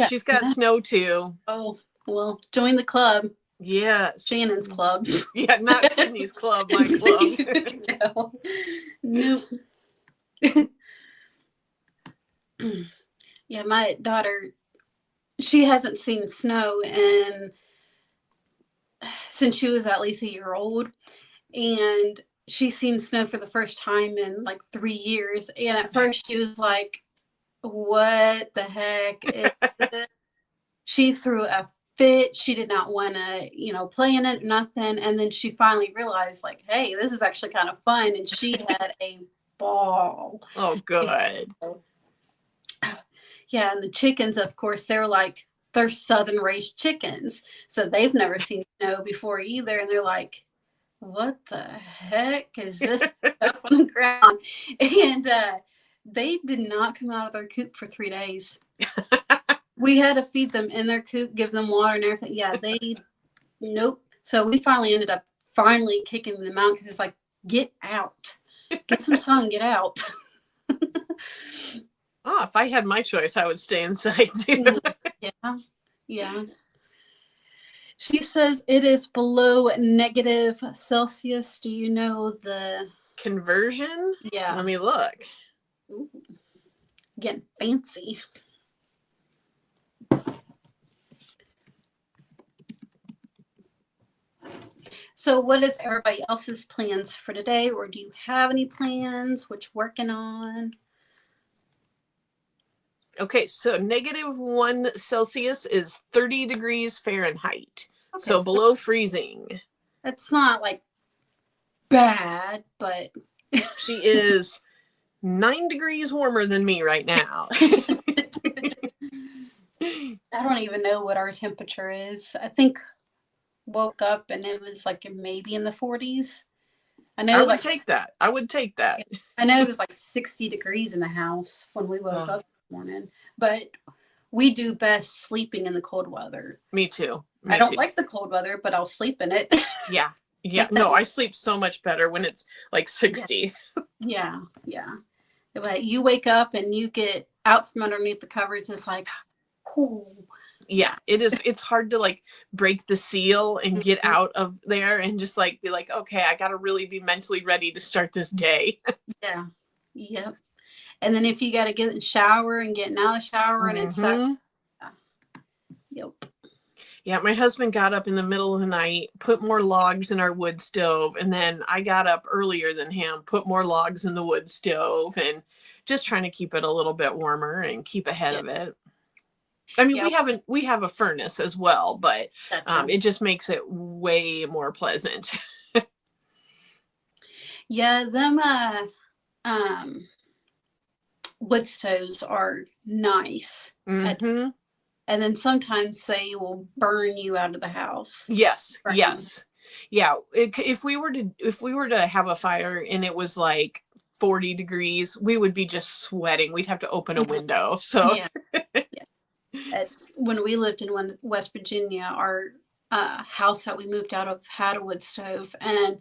S2: She's got snow too.
S1: Oh, well, join the club.
S2: Yes.
S1: Shannon's club.
S2: Yeah, not Sydney's club, my club.
S1: No. Yeah, my daughter, she hasn't seen snow since she was at least a year old. And she's seen snow for the first time in like 3 years. And at first she was like, what the heck is this? She threw a fit. She did not want to, play in it, nothing. And then she finally realized, like, hey, this is actually kind of fun. And she had a ball.
S2: Oh, good.
S1: Yeah, and the chickens, of course, they're southern raised chickens. So they've never seen snow before either. And they're like, what the heck is this up on the ground? And they did not come out of their coop for 3 days. We had to feed them in their coop, give them water and everything. Yeah, nope. So we finally ended up kicking them out because it's like, get out. Get some sun, get out.
S2: Oh, if I had my choice, I would stay inside too.
S1: Yeah. She says it is below -Celsius. Do you know the
S2: conversion?
S1: Yeah.
S2: Let me look.
S1: Ooh, getting fancy. So what is everybody else's plans for today? Or do you have any plans? What you're working on?
S2: Okay, so -1 Celsius is 30 degrees Fahrenheit. Okay, so below freezing.
S1: It's not like bad, but
S2: she is 9 degrees warmer than me right now.
S1: I don't even know what our temperature is. I think woke up and it was like maybe in the 40s.
S2: I would take that. I would take that.
S1: I know it was like 60 degrees in the house when we woke up this morning, but we do best sleeping in the cold weather.
S2: Me too.
S1: I don't like the cold weather, but I'll sleep in it.
S2: Yeah. No, I sleep so much better when it's like 60.
S1: Yeah. But you wake up and you get out from underneath the covers. It's like, cool.
S2: Yeah, it is. It's hard to like break the seal and get out of there and just like be like, okay, I got to really be mentally ready to start this day.
S1: Yeah. Yep. And then if you got to get in the shower and getting out of the shower and it's that. Yep.
S2: Yeah, my husband got up in the middle of the night, put more logs in our wood stove, and then I got up earlier than him, put more logs in the wood stove, and just trying to keep it a little bit warmer and keep ahead of it. I mean, we have a furnace as well, but it just makes it way more pleasant.
S1: Yeah, them wood stoves are nice.
S2: Mm-hmm.
S1: And then sometimes they will burn you out of the house.
S2: Yes. Yeah. If we were to have a fire and it was like 40 degrees, we would be just sweating. We'd have to open a window. So
S1: It's when we lived in West Virginia, our house that we moved out of had a wood stove, and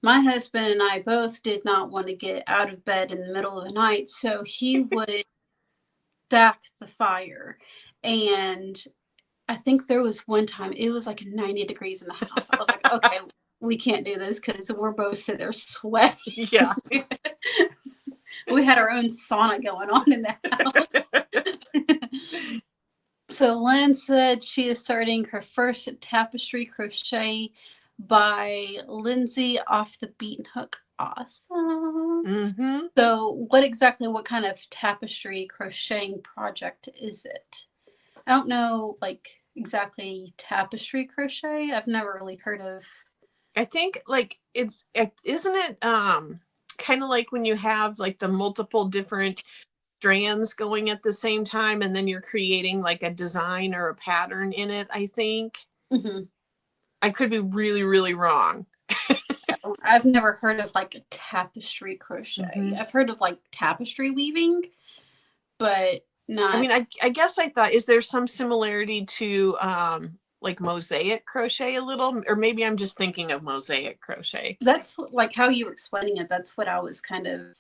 S1: my husband and I both did not want to get out of bed in the middle of the night, so he would stack the fire. And I think there was one time it was like 90 degrees in the house. I was like, okay, we can't do this because we're both sitting there sweating.
S2: Yeah.
S1: We had our own sauna going on in the house. So Lynn said she is starting her first tapestry crochet by Lindsay Off the Beaten Hook. Awesome.
S2: Mm-hmm.
S1: So what kind of tapestry crocheting project is it? I don't know, like, exactly tapestry crochet. I've never really heard of
S2: I think like isn't it kind of like when you have like the multiple different strands going at the same time and then you're creating like a design or a pattern in it, I think.
S1: Mm-hmm.
S2: I could be really, really wrong.
S1: I've never heard of like a tapestry crochet.
S2: Mm-hmm.
S1: I've heard of like tapestry weaving, but
S2: I
S1: not.
S2: mean, I guess I thought, is there some similarity to like mosaic crochet a little? Or maybe I'm just thinking of mosaic crochet.
S1: That's like how you were explaining it. That's what I was kind of.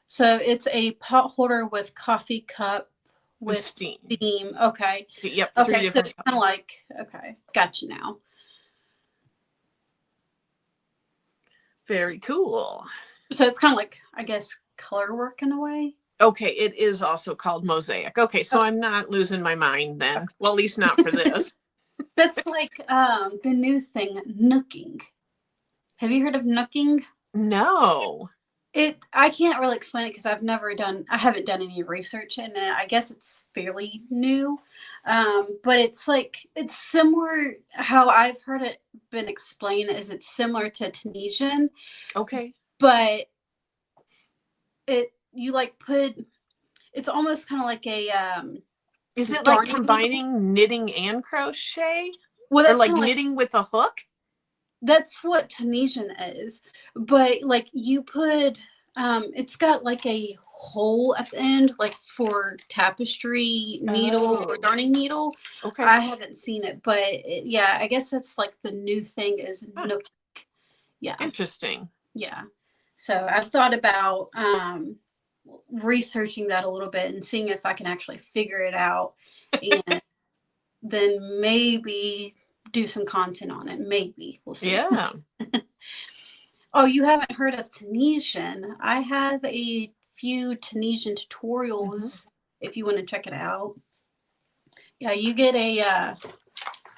S1: So it's a pot holder with coffee cup
S2: With
S1: with
S2: steam.
S1: steam. Okay.
S2: Yep, 3
S1: Okay. So
S2: different
S1: it's kind of like, okay, gotcha now.
S2: Very cool.
S1: So it's kind of like, I guess, color work in a way.
S2: Okay, it is also called mosaic. Okay, so I'm not losing my mind then. Well, at least not for this.
S1: That's like the new thing, nooking. Have you heard of nooking?
S2: No.
S1: I can't really explain it because I haven't done any research in it. I guess it's fairly new. But it's similar. How I've heard it been explained is it's similar to Tunisian,
S2: Okay.
S1: but you like it's almost kind of like a
S2: Is it like
S1: darning
S2: combining knitting and crochet?
S1: well,
S2: Or
S1: that's
S2: like
S1: kind of like
S2: knitting with a hook?
S1: that's what Tunisian is, but like you put it's got like a hole at the end, like for tapestry needle or
S2: Oh,
S1: darning needle.
S2: okay.
S1: I haven't seen it, but yeah, I guess that's like the new thing is
S2: Huh.
S1: nook. Yeah,
S2: Interesting.
S1: yeah. So I've thought about researching that a little bit and seeing if I can actually figure it out, and then maybe do some content on it. Maybe we'll see.
S2: Yeah.
S1: Oh, you haven't heard of Tunisian? I have a few Tunisian tutorials if you want to check it out. Yeah, you get a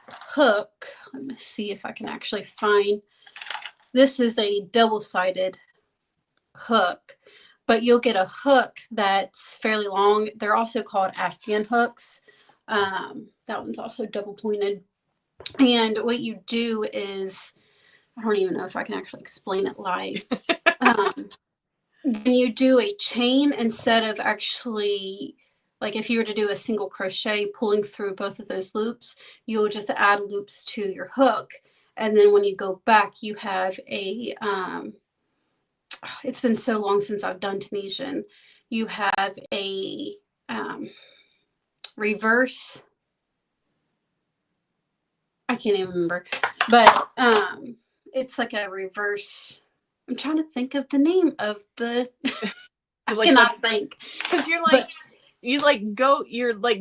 S1: hook. Let me see if I can actually find. This is a double-sided hook, but you'll get a hook that's fairly long. They're also called Afghan hooks. That one's also double-pointed. And what you do is, I don't even know if I can actually explain it live. When you do a chain instead of actually, like if you were to do a single crochet pulling through both of those loops, you'll just add loops to your hook. And then when you go back, you have a, it's been so long since I've done Tunisian. You have a reverse. I can't even remember, but it's like a reverse. I'm trying to think of the name of the. I
S2: like
S1: cannot think
S2: because you're like you're like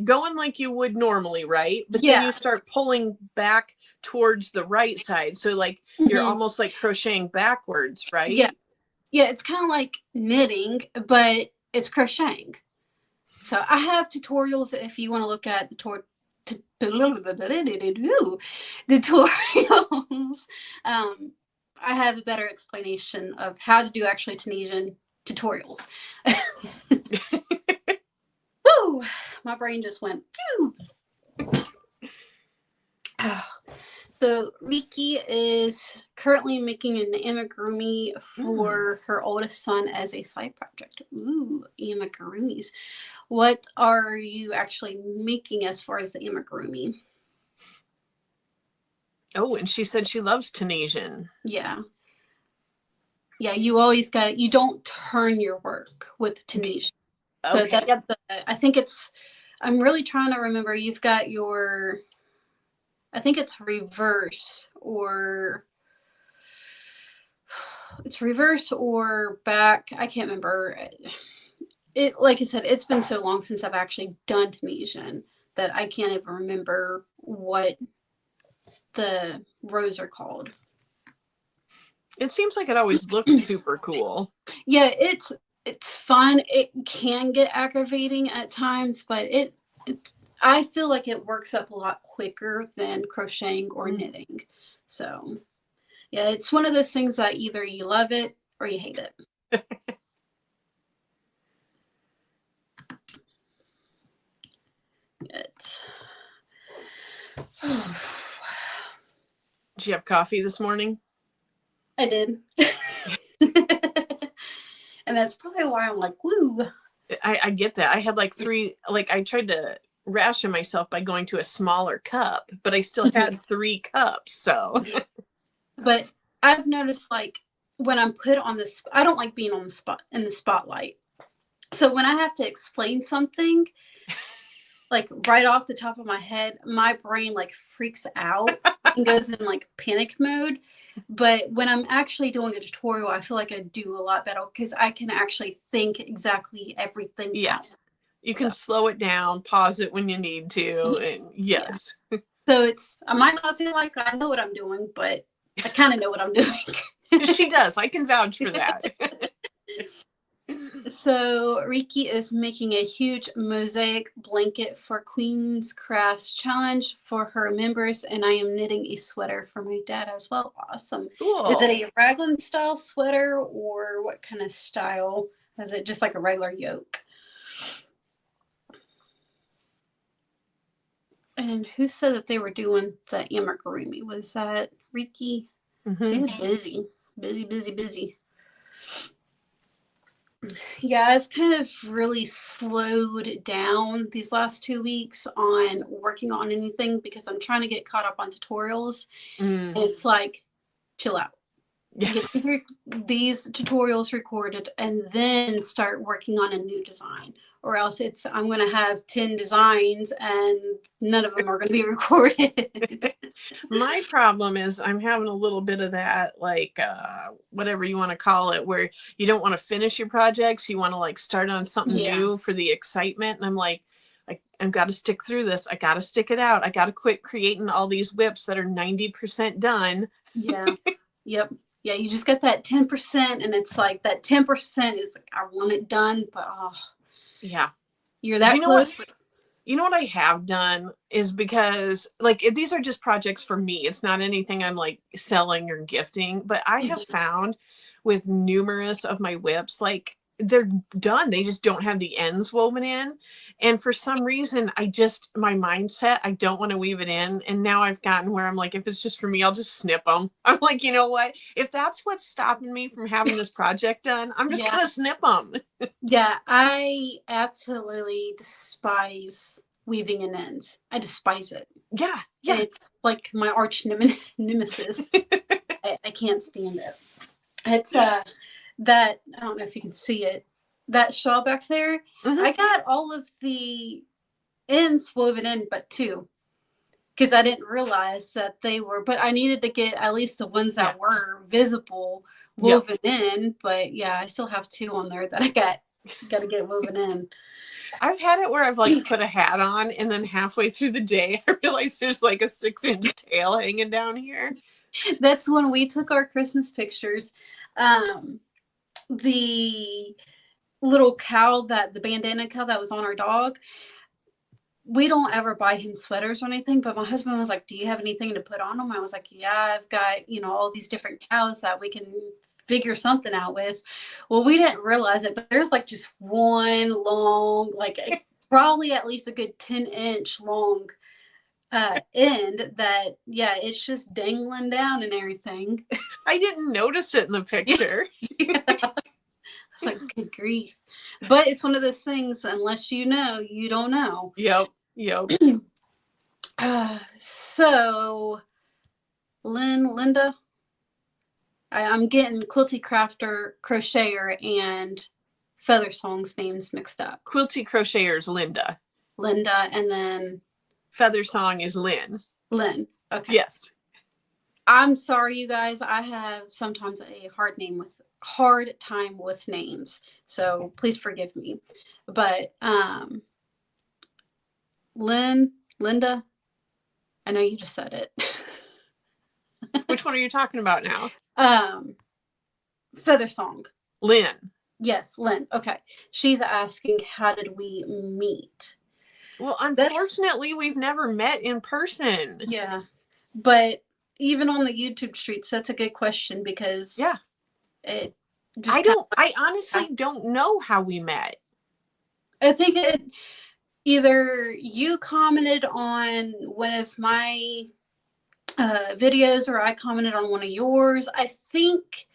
S2: going like you would normally, right? But then you start pulling back towards the right side, so like you're almost like crocheting backwards, right?
S1: Yeah, it's kind of like knitting, but it's crocheting. So I have tutorials if you want to look at the tutorials. I have a better explanation of how to do actually Tunisian tutorials. Woo! My brain just went. So Riki is currently making an amigurumi for her oldest son as a side project. Ooh, amigurumis. What are you actually making as far as the amigurumi?
S2: Oh, and she said she loves Tunisian.
S1: Yeah. Yeah, you always you don't turn your work with Tunisian. So that's I think I'm really trying to remember. You've got your, I think it's reverse or back. I can't remember. It, like I said, it's been so long since I've actually done Tunisian that I can't even remember what the rows are called.
S2: It seems like it always looks super cool.
S1: Yeah, it's fun. It can get aggravating at times, but I feel like it works up a lot quicker than crocheting or knitting. So yeah, it's one of those things that either you love it or you hate it.
S2: Did you have coffee this morning?
S1: I did. And that's probably why I'm like, woo.
S2: I get that. I had like 3, like I tried to ration myself by going to a smaller cup, but I still had 3 cups. So,
S1: but I've noticed like when I'm put on this, I don't like being on the spot in the spotlight. So when I have to explain something, like right off the top of my head, my brain like freaks out and goes in like panic mode. But when I'm actually doing a tutorial, I feel like I do a lot better because I can actually think exactly everything.
S2: yes, you can slow it down, pause it when you need to. And yes.
S1: Yeah. So I might not seem like I know what I'm doing, but I kind of know what I'm doing.
S2: She does. I can vouch for that.
S1: So Riki is making a huge mosaic blanket for Queen's Crafts Challenge for her members, and I am knitting a sweater for my dad as well. Awesome.
S2: Cool.
S1: Is it a raglan style sweater or what kind of style? Is it just like a regular yoke? And who said that they were doing the amigurumi? Was that Riki?
S2: Mm-hmm.
S1: She's busy. Yeah, I've kind of really slowed down these last 2 weeks on working on anything because I'm trying to get caught up on tutorials. And it's like, chill out.
S2: Yeah.
S1: Get these tutorials recorded and then start working on a new design. Or else I'm going to have 10 designs and none of them are going to be recorded.
S2: My problem is I'm having a little bit of that, like, whatever you want to call it, where you don't want to finish your projects. You want to like start on something new for the excitement. And I'm like, I've got to stick through this. I got to stick it out. I got to quit creating all these whips that are 90% done.
S1: Yeah. Yep. Yeah. You just got that 10% and it's like that 10% is like, I want it done, but
S2: yeah,
S1: you're that close.
S2: You know what I have done is because like these are just projects for me. It's not anything I'm like selling or gifting, but I have found with numerous of my whips, like they're done. They just don't have the ends woven in. And for some reason, my mindset, I don't want to weave it in. And now I've gotten where I'm like, if it's just for me, I'll just snip them. I'm like, you know what? If that's what's stopping me from having this project done, I'm just going to snip them.
S1: Yeah, I absolutely despise weaving in ends. I despise it.
S2: Yeah.
S1: It's like my arch nemesis. I can't stand it. It's that, I don't know if you can see it, that shawl back there. Mm-hmm. I got all of the ends woven in but 2 because I didn't realize that they were, but I needed to get at least the ones that were visible woven in. But yeah, I still have 2 on there that I got to get woven in.
S2: I've had it where I've like put a hat on and then halfway through the day I realized there's like a 6-inch tail hanging down here.
S1: That's when we took our Christmas pictures. The little cow, the bandana cow that was on our dog, we don't ever buy him sweaters or anything, but my husband was like, do you have anything to put on him? I was like, yeah, I've got, all these different cows that we can figure something out with. Well, we didn't realize it, but there's like just one long, like probably at least a good 10-inch long end that, it's just dangling down and everything.
S2: I didn't notice it in the picture.
S1: Yeah. I was like, good grief. But it's one of those things, unless you know, you don't know.
S2: Yep.
S1: So, Linda, I'm getting Quilty Crafter, Crocheter, and Feather Song's names mixed up.
S2: Quilty Crocheter's Linda.
S1: And then
S2: Feather Song is Lynn.
S1: Okay.
S2: Yes.
S1: I'm sorry, you guys. I have sometimes a hard time with names, so please forgive me. But Linda, I know you just said it.
S2: Which one are you talking about now?
S1: Feather Song.
S2: Lynn.
S1: Yes, Lynn. Okay. She's asking, how did we meet?
S2: Well, unfortunately, we've never met in person.
S1: Yeah. But even on the YouTube streets, that's a good question because it just
S2: I honestly don't know how we met.
S1: I think either you commented on one of my videos, or I commented on one of yours. I think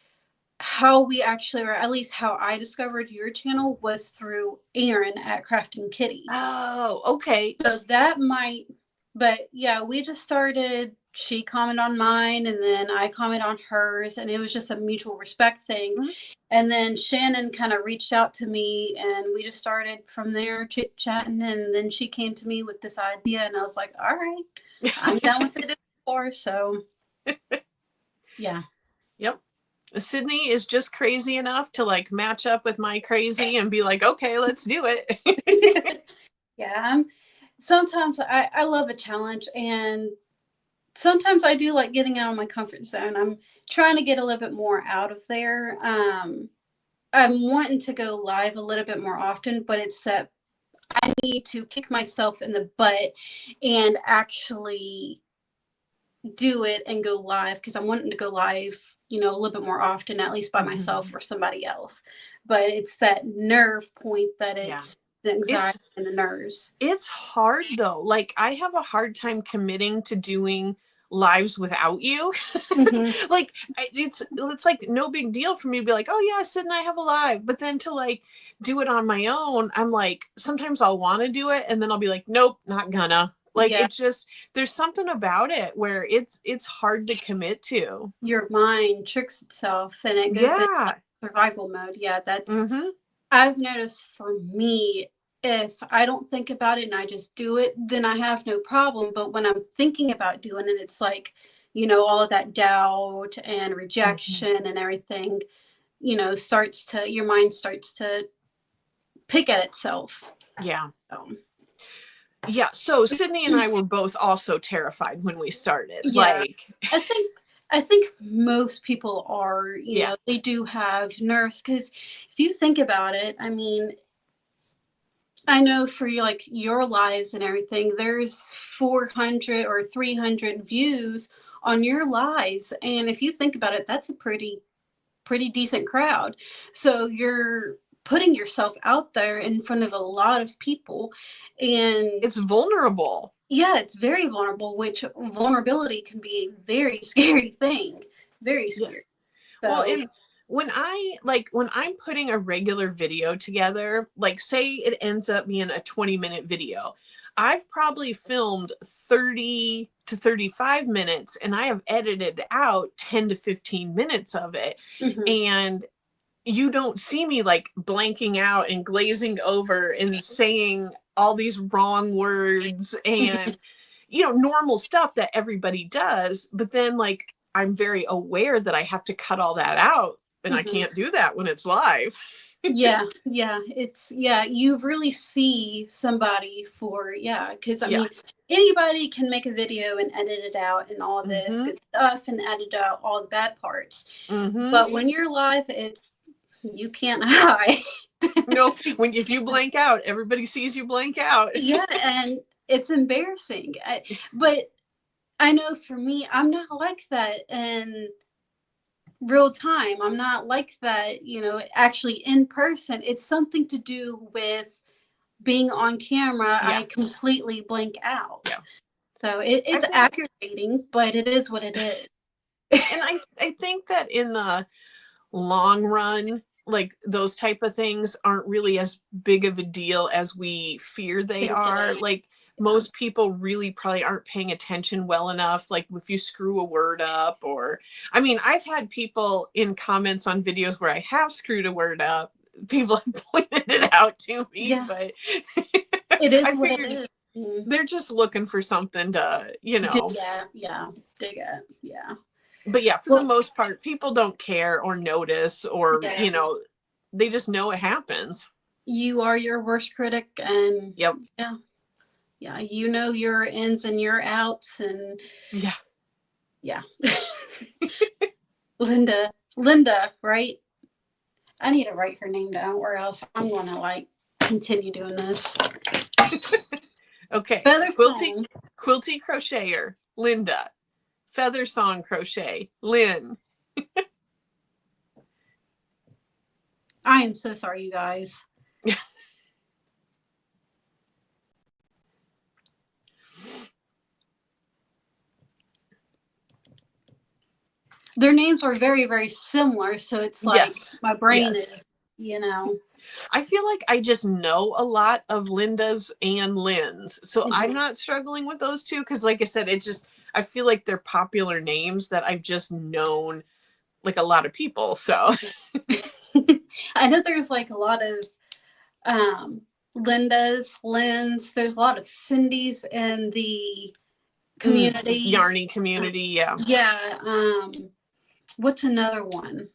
S1: how we actually, or at least how I discovered your channel, was through Aaron at Crafting Kitties.
S2: Oh, okay.
S1: So that might, but yeah, we just started. She commented on mine, and then I commented on hers, and it was just a mutual respect thing.
S2: Mhm.
S1: And then Shannon kind of reached out to me, and we just started from there chit chatting. And then she came to me with this idea, and I was like, all right, I'm down with it before. So yeah.
S2: Yep. Sydney is just crazy enough to like match up with my crazy and be like, okay, let's do it.
S1: Yeah. Sometimes I love a challenge, and sometimes I do like getting out of my comfort zone. I'm trying to get a little bit more out of there. I'm wanting to go live a little bit more often, but it's that I need to kick myself in the butt and actually do it and go live, because I'm wanting to go live, a little bit more often, at least by myself or somebody else. But it's that nerve point that it's the anxiety and the nerves.
S2: It's hard though. Like I have a hard time committing to doing lives without you.
S1: Mm-hmm.
S2: Like it's like no big deal for me to be like, oh yeah, Sid and I have a live. But then to like do it on my own, I'm like, sometimes I'll want to do it and then I'll be like, nope, not gonna. Like it's just, there's something about it where it's hard to commit to.
S1: Your mind tricks itself and it goes in survival mode. Yeah, that's I've noticed for me, if I don't think about it and I just do it, then I have no problem. But when I'm thinking about doing it, it's like, all of that doubt and rejection and everything, your mind starts to pick at itself.
S2: Yeah. Yeah. So Sydney and I were both also terrified when we started.
S1: Yeah.
S2: Like
S1: I think most people are, they do have nerves, because if you think about it, I mean, I know for your lives and everything, there's 400 or 300 views on your lives. And if you think about it, that's a pretty decent crowd. So you're putting yourself out there in front of a lot of people, and
S2: it's vulnerable.
S1: Yeah, it's very vulnerable, which vulnerability can be a very scary thing. Very scary.
S2: So, well, and when I'm putting a regular video together, like say it ends up being a 20-minute video, I've probably filmed 30 to 35 minutes and I have edited out 10 to 15 minutes of it. And you don't see me like blanking out and glazing over and saying all these wrong words and, normal stuff that everybody does. But then like, I'm very aware that I have to cut all that out and I can't do that when it's live.
S1: Yeah. You really see somebody for, because I mean, anybody can make a video and edit it out and all this good stuff and edit out all the bad parts. But when you're live, you can't hide.
S2: No, if you blank out, everybody sees you blank out.
S1: Yeah, and it's embarrassing. But I know for me, I'm not like that in real time. I'm not like that, actually in person. It's something to do with being on camera. I completely blank out. So it's aggravating, but it is what it is.
S2: And I think that in the long run, like those type of things aren't really as big of a deal as we fear they are. Like most people really probably aren't paying attention well enough. Like if you screw a word up, or I mean, I've had people in comments on videos where I have screwed a word up. People have pointed it out to me, but
S1: it is what it is.
S2: They're just looking for something to,
S1: dig at. Yeah.
S2: But yeah, for the most part, people don't care or notice or, they just know it happens.
S1: You are your worst critic, and yeah, your ins and your outs, and Linda, right? I need to write her name down, or else I'm gonna continue doing this.
S2: Okay. Quilty crocheter, Linda. Feather song crochet, Lynn.
S1: I am so sorry, you guys. their names are very, very similar. So it's like
S2: Yes.
S1: my brain
S2: Yes.
S1: is, you know.
S2: I feel like I just know a lot of Lindas and Lyns. So I'm not struggling with those two because, like I said, I feel like they're popular names that I've just known like a lot of people. So,
S1: I know there's like a lot of Lindas, Lyns. There's a lot of Cindy's in the community.
S2: Yarny community. Yeah.
S1: Yeah. What's another one?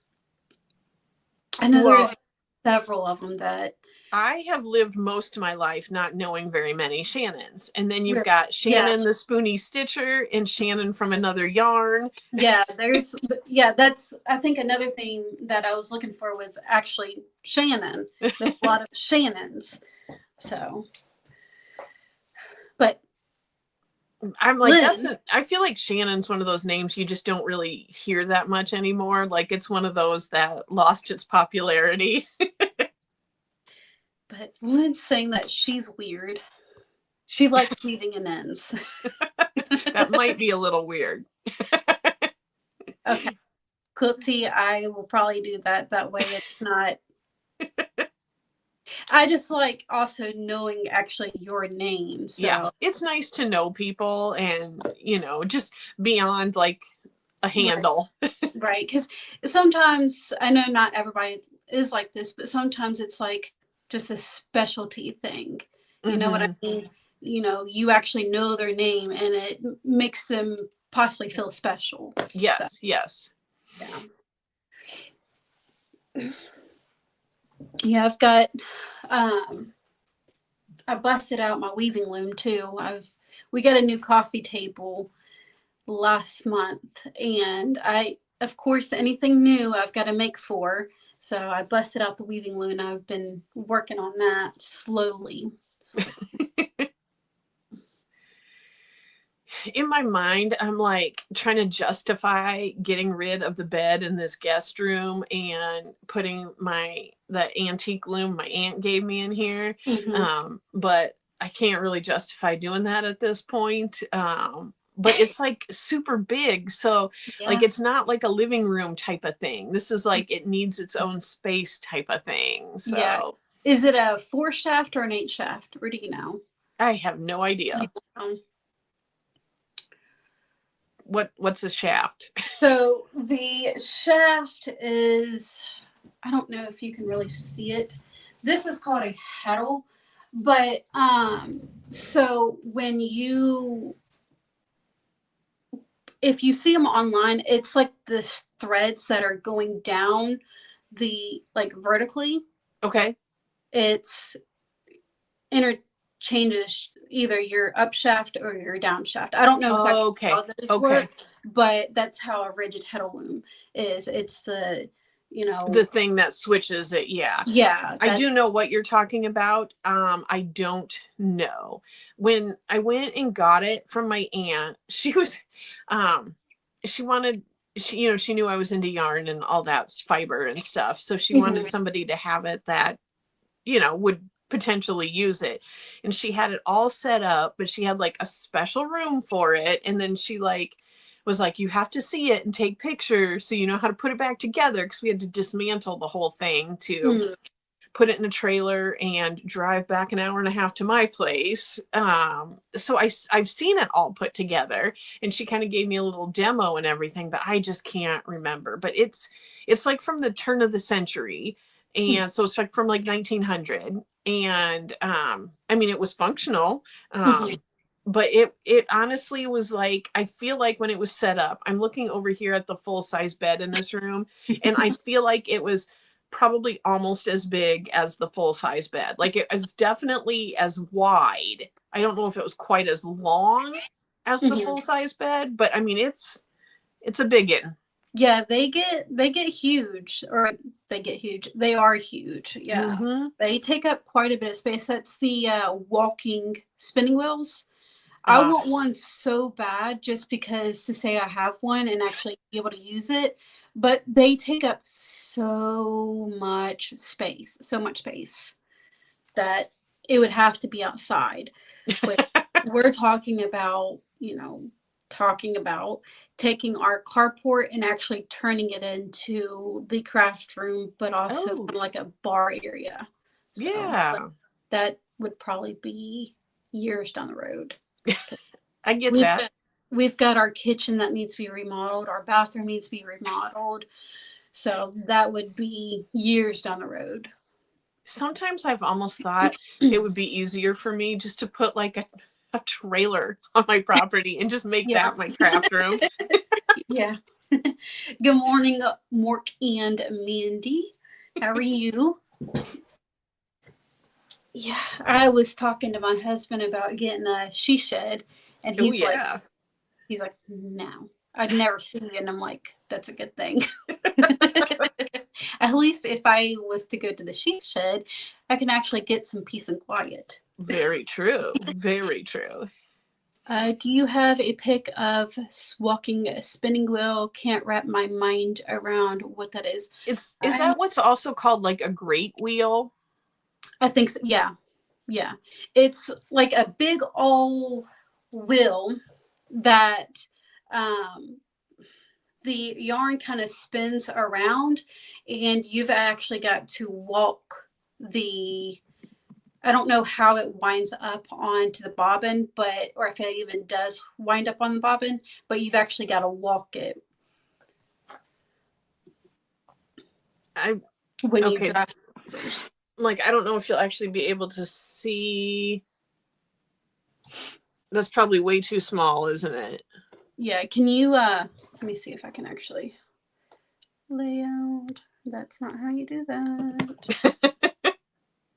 S1: I know
S2: Well,
S1: there's several of them that.
S2: I have lived most of my life not knowing very many Shannons. And then you've
S1: Really,
S2: got
S1: yeah,
S2: Shannon the Spoony Stitcher and Shannon from Another Yarn.
S1: yeah. That's I think another thing that I was looking for was actually Shannon. There's a lot of Shannons. So, but
S2: I'm like,
S1: Lynn,
S2: I feel like Shannon's one of those names you just don't really hear that much anymore. Like it's one of those that lost its popularity.
S1: but Lynn's saying that she's weird. She likes weaving in ends.
S2: That might be a little weird.
S1: Okay. Quilty, I will probably do that. That way it's not. I just like also knowing actually your name. So,
S2: Yeah, it's nice to know people and, just beyond like a handle.
S1: right. Because sometimes I know not everybody is like this, but sometimes it's like just a specialty thing. You know what I mean? You actually know their name and it makes them possibly feel special.
S2: Yes,
S1: So,
S2: yes.
S1: yeah. Yeah, I've got I busted out my weaving loom too. We got a new coffee table last month and of course anything new I've got to make for. So I busted out the weaving loom and I've been working on that slowly.
S2: In my mind, I'm like trying to justify getting rid of the bed in this guest room and putting the antique loom my aunt gave me in here. But I can't really justify doing that at this point. But it's like super big. So like, it's not like a living room type of thing. This is like, it needs its own space type of thing. So
S1: yeah. Is it a 4 shaft or an 8 shaft? Or do you know?
S2: I have no idea. What's a shaft?
S1: So the shaft is, I don't know if you can really see it. This is called a heddle, but so if you see them online, it's like the threads that are going down like vertically.
S2: Okay.
S1: It's interchanges either your up shaft or your down shaft. I don't know exactly how this works, but that's how a rigid heddle loom is. It's the
S2: thing that switches it. Yeah. I do know what you're talking about. I don't know. When I went and got it from my aunt, she was she knew I was into yarn and all that fiber and stuff, so she wanted somebody to have it that would potentially use it. And she had it all set up, but she had like a special room for it. And then she was like, you have to see it and take pictures so you know how to put it back together, because we had to dismantle the whole thing to put it in a trailer and drive back an hour and a half to my place. So I've seen it all put together, and she kind of gave me a little demo and everything, but I just can't remember. But it's like from the turn of the century. And so it's like from like 1900. And I mean, it was functional. But it honestly was like, I feel like when it was set up, I'm looking over here at the full size bed in this room, and I feel like it was probably almost as big as the full size bed. Like it was definitely as wide. I don't know if it was quite as long as the full size bed, but I mean, it's a biggin.
S1: Yeah, they get huge, or they get huge. They are huge. Yeah, they take up quite a bit of space. That's the walking spinning wheels. I want one so bad, just because to say I have one and actually be able to use it, but they take up so much space that it would have to be outside. But we're talking about, talking about taking our carport and actually turning it into the craft room, but also kind
S2: Oh,
S1: of like a bar area. So
S2: yeah.
S1: that would probably be years down the road.
S2: I get
S1: We've
S2: that.
S1: we've got our kitchen that needs to be remodeled. Our bathroom needs to be remodeled. So that would be years down the road.
S2: Sometimes I've almost thought it would be easier for me just to put like a trailer on my property and just make
S1: Yeah.
S2: that my craft room.
S1: Yeah. Good morning, Mork and Mandy. How are you? Yeah, I was talking to my husband about getting a she shed, and
S2: Oh,
S1: he's like,
S2: yeah.
S1: no, I'd never see you. And I'm like, that's a good thing. At least if I was to go to the she shed, I can actually get some peace and quiet.
S2: Very true. Very true.
S1: Do you have a pic of walking a spinning wheel? Can't wrap my mind around what that is.
S2: Is that what's also called like a great wheel?
S1: I think so. Yeah. Yeah. It's like a big old wheel that the yarn kind of spins around, and you've actually got to walk the, I don't know how it winds up onto the bobbin, but, or if it even does wind up on the bobbin, but you've actually got to walk it when you
S2: Okay.
S1: drive.
S2: Like, I don't know if you'll actually be able to see. That's probably way too small, isn't it?
S1: Yeah. Can you, let me see if I can actually lay out. That's not how you do that.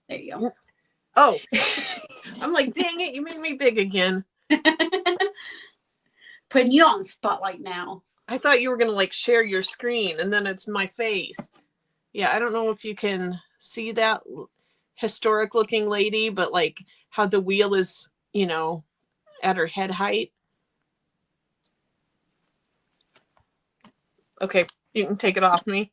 S1: There you go.
S2: Oh, I'm like, dang it, you made me big again.
S1: Putting you on the spotlight now.
S2: I thought you were going to like share your screen and then it's my face. Yeah, I don't know if you can see that historic looking lady, but like how the wheel is, at her head height. Okay, you can take it off me.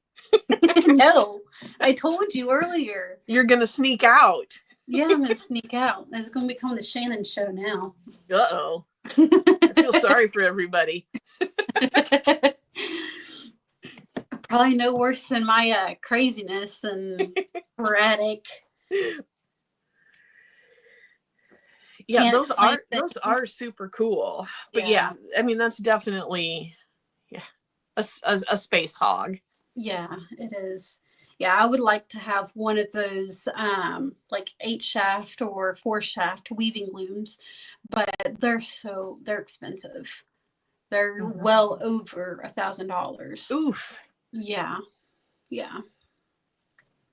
S1: No, I told you earlier.
S2: You're going to sneak out.
S1: Yeah, I'm going to sneak out. It's going to become the Shannon show now.
S2: Uh-oh. I feel sorry for everybody.
S1: Probably no worse than my craziness and sporadic.
S2: Yeah,
S1: Can't
S2: those are super cool. But yeah, I mean that's definitely a space hog.
S1: Yeah, it is. Yeah, I would like to have one of those like 8 shaft or 4 shaft weaving looms, but they're expensive. They're well over $1,000.
S2: Oof.
S1: Yeah, yeah.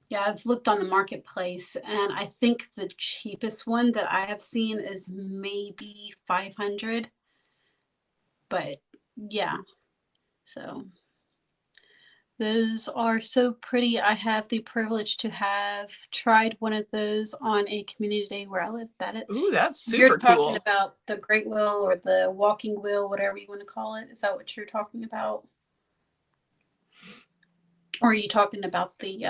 S1: Yeah, I've looked on the marketplace, and I think the cheapest one that I have seen is maybe 500. But yeah, so those are so pretty. I have the privilege to have tried one of those on a community day where I lived at it.
S2: Ooh, that's super
S1: You're talking
S2: cool.
S1: about the great wheel or the walking wheel, whatever you want to call it. Is that what you're talking about? Or are you talking about the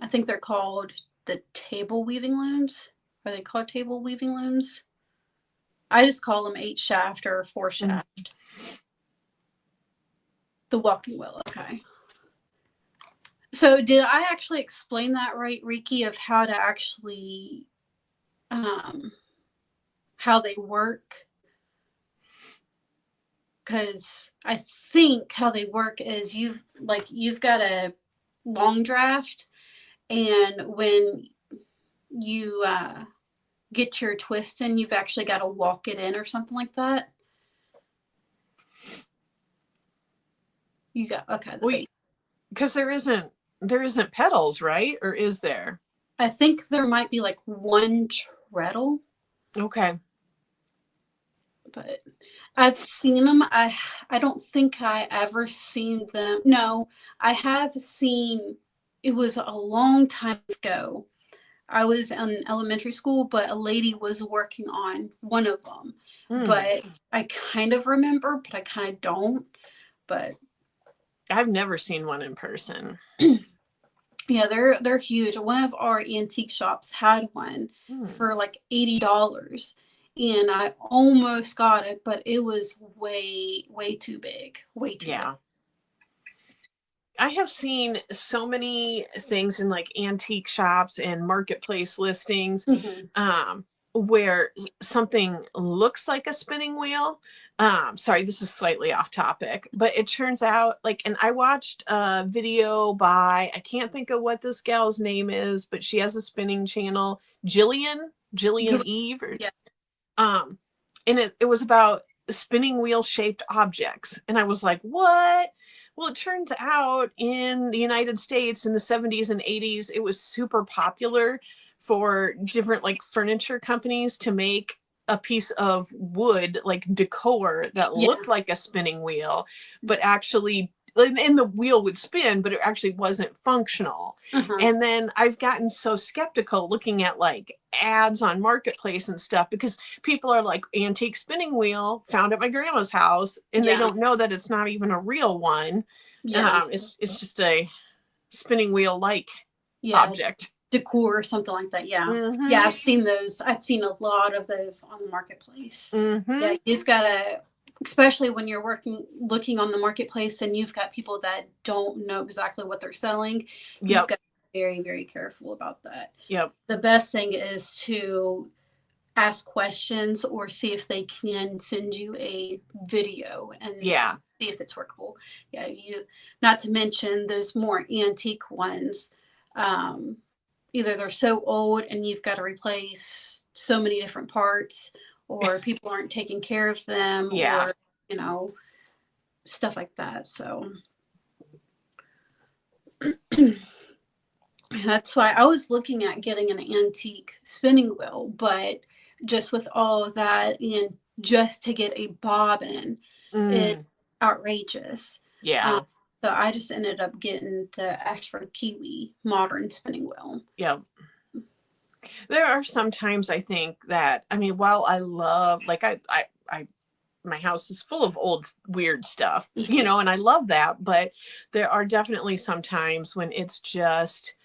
S1: I think they're called the table weaving looms? Are they called table weaving looms? I just call them 8 shaft or 4 shaft. The walking wheel, okay. So did I actually explain that right, Riki, of how to actually how they work? Because I think how they work is you've got a long draft, and when you get your twist in, you've actually got to walk it in or something like that. You got okay.
S2: Wait, because there isn't pedals, right? Or is there?
S1: I think there might be like one treadle.
S2: Okay.
S1: But I've seen them. I don't think I ever seen them. No, I have seen. It was a long time ago. I was in elementary school, but a lady was working on one of them. But I kind of remember, but I kind of don't. But
S2: I've never seen one in person.
S1: yeah, they're huge. One of our antique shops had one for like $80, and I almost got it, but it was way, way too big. Way too big.
S2: Yeah. I have seen so many things in like antique shops and marketplace listings, where something looks like a spinning wheel. Sorry, this is slightly off topic, but it turns out like, and I watched a video by, I can't think of what this gal's name is, but she has a spinning channel, Jillian Eve, or,
S1: Yeah.
S2: and it was about spinning wheel shaped objects. And I was like, what? Well, it turns out in the United States in the 70s and 80s, it was super popular for different like furniture companies to make a piece of wood, like decor, that looked like a spinning wheel, but actually, and the wheel would spin, but it actually wasn't functional. And then I've gotten so skeptical looking at like ads on Marketplace and stuff, because people are like, antique spinning wheel found at my grandma's house, and they don't know that it's not even a real one. It's just a spinning wheel like object.
S1: Decor or something like that. Yeah, I've seen those. I've seen a lot of those on the Marketplace. Yeah, you've got to, especially when you're looking on the Marketplace, and you've got people that don't know exactly what they're selling. You've got to be very, very careful about that. The best thing is to ask questions or see if they can send you a video and see if it's workable. Not to mention those more antique ones. Either they're so old and you've got to replace so many different parts, or people aren't taking care of them, or, stuff like that. So that's why I was looking at getting an antique spinning wheel, but just with all of that, and just to get a bobbin, it's outrageous. So I just ended up getting the Ashford Kiwi modern spinning wheel.
S2: There are some times I think that, I mean, while I love, like I my house is full of old weird stuff, and I love that, but there are definitely some times when it's just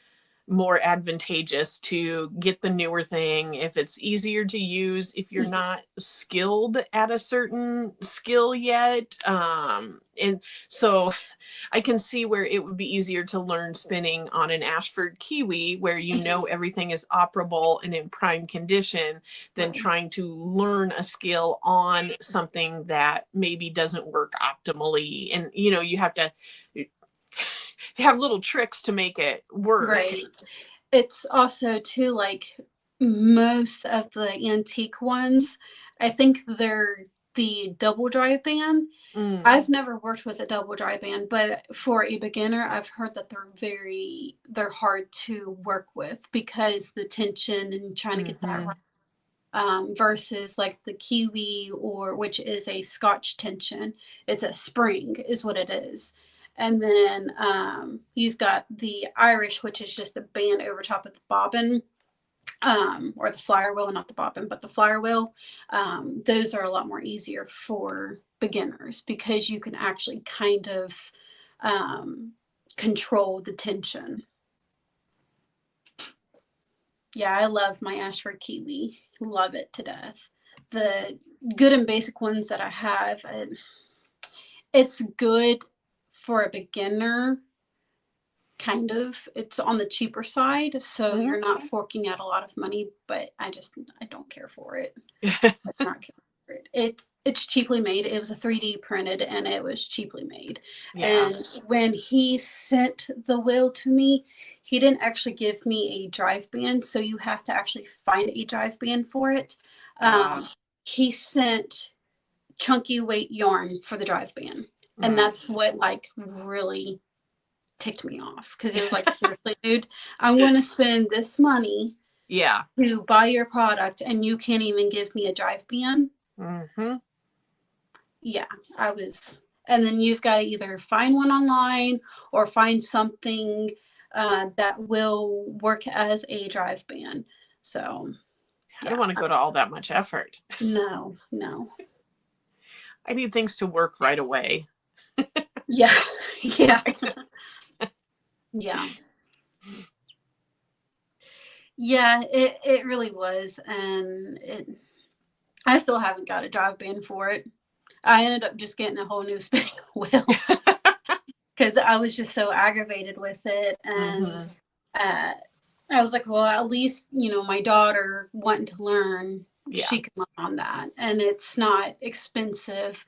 S2: more advantageous to get the newer thing if it's easier to use, if you're not skilled at a certain skill yet. And so I can see where it would be easier to learn spinning on an Ashford Kiwi, where everything is operable and in prime condition, than trying to learn a skill on something that maybe doesn't work optimally. And you have to have little tricks to make it work.
S1: Right. It's also too, like, most of the antique ones, I think they're the double drive band. I've never worked with a double drive band, but for a beginner, I've heard that they're hard to work with because the tension and trying to get that right. Versus like the Kiwi, which is a Scotch tension. It's a spring is what it is. And then you've got the Irish, which is just a band over top of the bobbin, or the flyer wheel, not the bobbin, but the flyer wheel. Those are a lot more easier for beginners because you can actually kind of control the tension. Yeah, I love my Ashford Kiwi. Love it to death. The good and basic ones that I have, it's good for a beginner, kind of. It's on the cheaper side, so you're not forking out a lot of money, but I don't care for it. I not care for it. It's cheaply made. It was a 3D printed, and it was cheaply made. And when he sent the wheel to me, he didn't actually give me a drive band, so you have to actually find a drive band for it. He sent chunky weight yarn for the drive band. And that's what like really ticked me off, because it was like, seriously, dude, I'm going to spend this money to buy your product, and you can't even give me a drive band. Yeah, I was. And then you've got to either find one online or find something that will work as a drive band. So
S2: I don't want to go to all that much effort.
S1: No.
S2: I need things to work right away.
S1: Yeah. Yeah. Yeah, it really was. And I still haven't got a drive band for it. I ended up just getting a whole new spinning wheel because I was just so aggravated with it. And uh, I was like, well, at least, my daughter wanting to learn, she can learn on that. And it's not expensive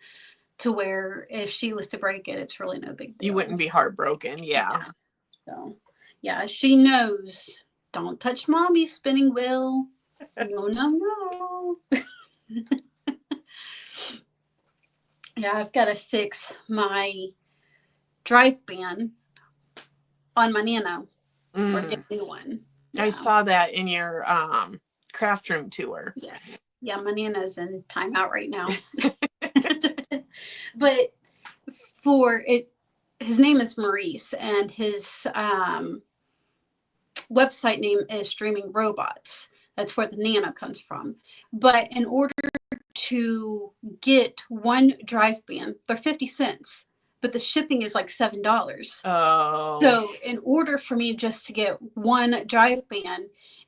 S1: to where if she was to break it, it's really no big deal.
S2: You wouldn't be heartbroken. Yeah.
S1: So, yeah, she knows. Don't touch mommy's spinning wheel. No. Yeah, I've got to fix my drive band on my Nano or get a new one. Yeah.
S2: I saw that in your craft room tour.
S1: Yeah, my Nano's in timeout right now. But for it, his name is Maurice, and his website name is Streaming Robots. That's where the Nano comes from. But in order to get one drive band, they're 50 cents, but the shipping is like $7.
S2: Oh.
S1: So in order for me just to get one drive band,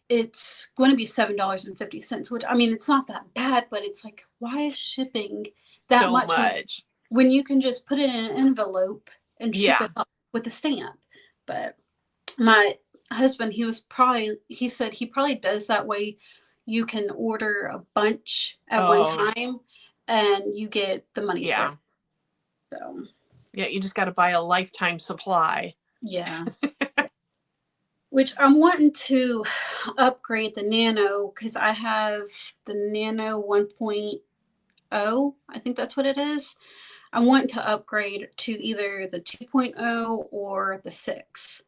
S1: it's going to be $7.50, which, I mean, it's not that bad, but it's like, why is shipping that
S2: so much
S1: when you can just put it in an envelope and ship it up with a stamp? But my husband, he said he probably does that way. You can order a bunch at one time and you get the money's worth. So
S2: yeah, you just got to buy a lifetime supply.
S1: Yeah. Which I'm wanting to upgrade the Nano because I have the Nano 1.0. I think that's what it is. I'm wanting to upgrade to either the 2.0 or the 6.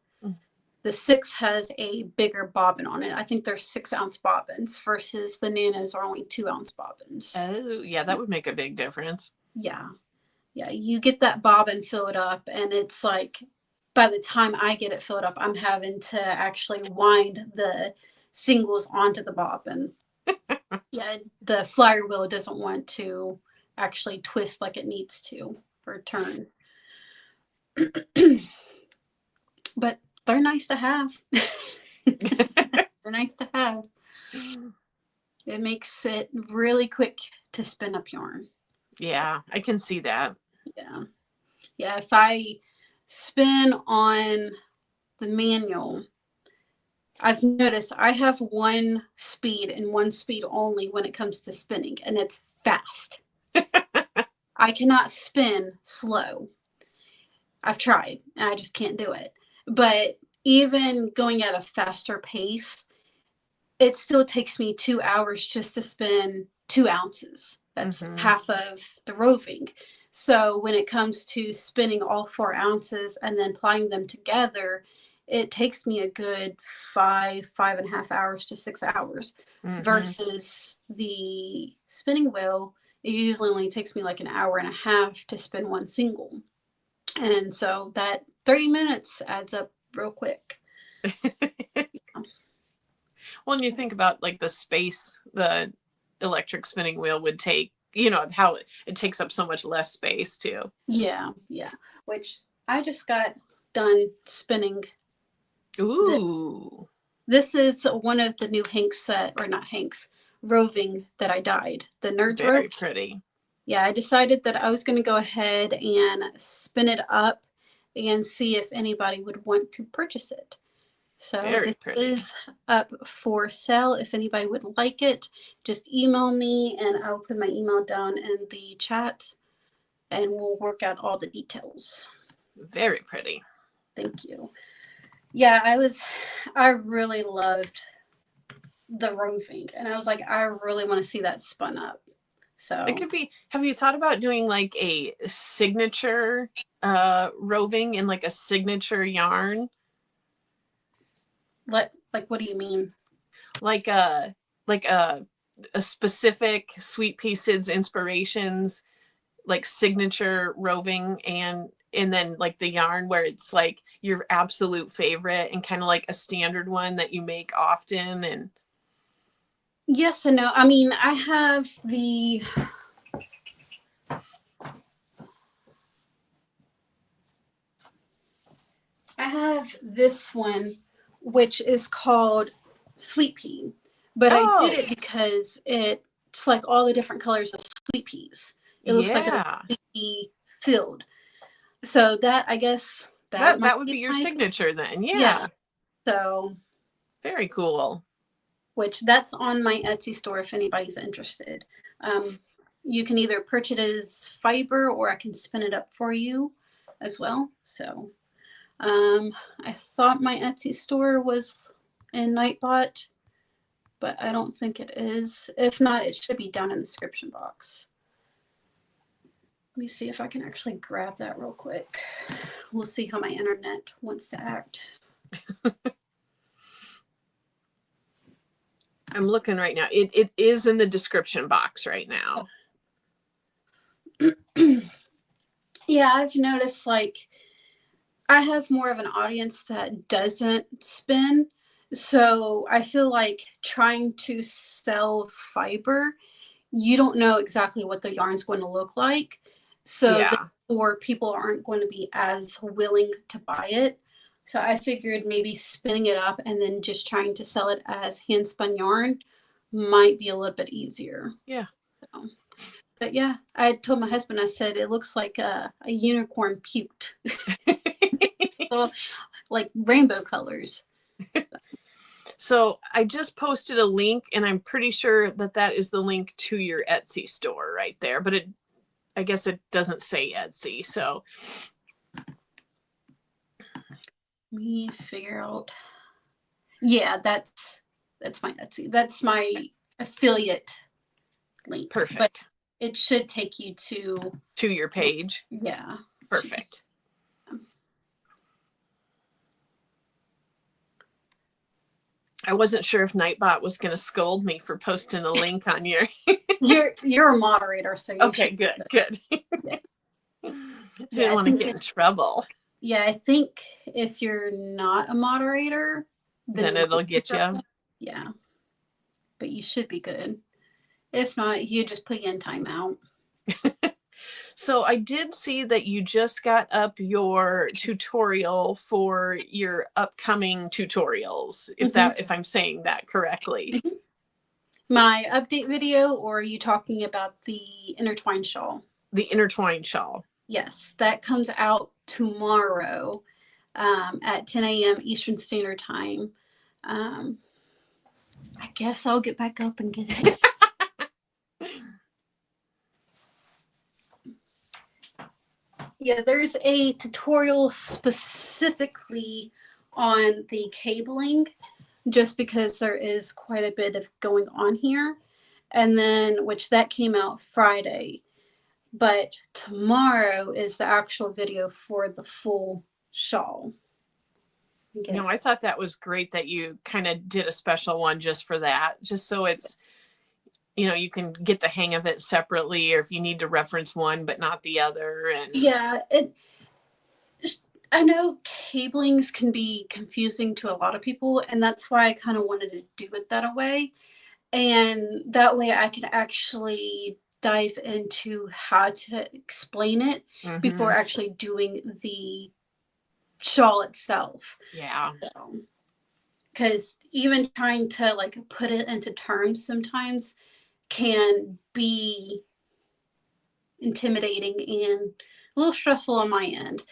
S1: The 6 has a bigger bobbin on it. I think there's 6-ounce bobbins versus the Nanos are only 2-ounce bobbins.
S2: Oh, yeah, that would make a big difference.
S1: Yeah. Yeah, you get that bobbin filled up, and it's like by the time I get it filled up, I'm having to actually wind the singles onto the bobbin. Yeah, the flyer wheel doesn't want to actually twist like it needs to for a turn. But they're nice to have. They're nice to have. It makes it really quick to spin up yarn.
S2: Yeah, I can see that.
S1: Yeah. Yeah, if I spin on the manual, I've noticed I have one speed and one speed only when it comes to spinning, and it's fast. I cannot spin slow. I've tried, and I just can't do it. But even going at a faster pace, it still takes me 2 hours just to spin 2 ounces. That's half of the roving. So when it comes to spinning all 4 ounces and then plying them together, it takes me a good 5.5 hours to 6 hours versus the spinning wheel. It usually only takes me like an hour and a half to spin one single. And so that 30 minutes adds up real quick.
S2: Well, and you think about like the space the electric spinning wheel would take, how it takes up so much less space too.
S1: Yeah. Which I just got done spinning.
S2: Ooh.
S1: This is one of the new roving that I dyed. The Nerds
S2: Very
S1: rope.
S2: pretty.
S1: Yeah, I decided that I was going to go ahead and spin it up and see if anybody would want to purchase it. So this is up for sale. If anybody would like it, just email me and I'll put my email down in the chat and we'll work out all the details.
S2: Very pretty.
S1: Thank you. Yeah, I really loved the roving, and I was like, I really want to see that spun up. So
S2: it could be, have you thought about doing like a signature roving in like a signature yarn?
S1: Like what do you mean?
S2: Like a specific Sweetpea Cyd's inspirations, like signature roving, and then like the yarn where it's like your absolute favorite and kind of like a standard one that you make often. And
S1: yes and no. I mean, I have this one, which is called Sweetpea, but I did it because it just like all the different colors of sweet peas. It looks like a sweet pea field. So that, I guess that
S2: that would be your signature then. Yeah.
S1: So
S2: very cool.
S1: Which that's on my Etsy store if anybody's interested. You can either purchase it as fiber or I can spin it up for you as well. So I thought my Etsy store was in Nightbot, but I don't think it is. If not, it should be down in the description box. Let me see if I can actually grab that real quick. We'll see how my internet wants to act.
S2: I'm looking right now. It is in the description box right now.
S1: Yeah, I've noticed like I have more of an audience that doesn't spin. So I feel like trying to sell fiber, you don't know exactly what the yarn's going to look like. So therefore people aren't going to be as willing to buy it. So I figured maybe spinning it up and then just trying to sell it as hand spun yarn might be a little bit easier.
S2: Yeah.
S1: So, but yeah, I told my husband, I said, it looks like a unicorn puked. So, like rainbow colors.
S2: So I just posted a link and I'm pretty sure that is the link to your Etsy store right there, but I guess it doesn't say Etsy. So
S1: let me figure out. Yeah, that's my Etsy. That's my affiliate link.
S2: Perfect.
S1: But it should take you to
S2: your page.
S1: Yeah.
S2: Perfect. I wasn't sure if Nightbot was going to scold me for posting a link on your.
S1: You're a moderator, so
S2: okay, good. Yeah. I didn't want to get in trouble.
S1: Yeah, I think if you're not a moderator,
S2: then it'll get you.
S1: Yeah, but you should be good. If not, you just put you in timeout.
S2: So I did see that you just got up your tutorial for your upcoming tutorials, if I'm saying that correctly.
S1: My update video, or are you talking about the intertwined shawl?
S2: The intertwined shawl.
S1: Yes, that comes out tomorrow at 10 a.m. Eastern Standard Time. I guess I'll get back up and get it. Yeah, there's a tutorial specifically on the cabling, just because there is quite a bit of going on here. And then, which that came out Friday. But tomorrow is the actual video for the full shawl.
S2: No, I thought that was great that you kind of did a special one just for that, just so it's, you can get the hang of it separately, or if you need to reference one but not the other. And
S1: yeah, I know cablings can be confusing to a lot of people, and that's why I kind of wanted to do it that way. And that way I can actually dive into how to explain it before actually doing the shawl itself.
S2: Yeah.
S1: Because even trying to like put it into terms sometimes can be intimidating and a little stressful on my end.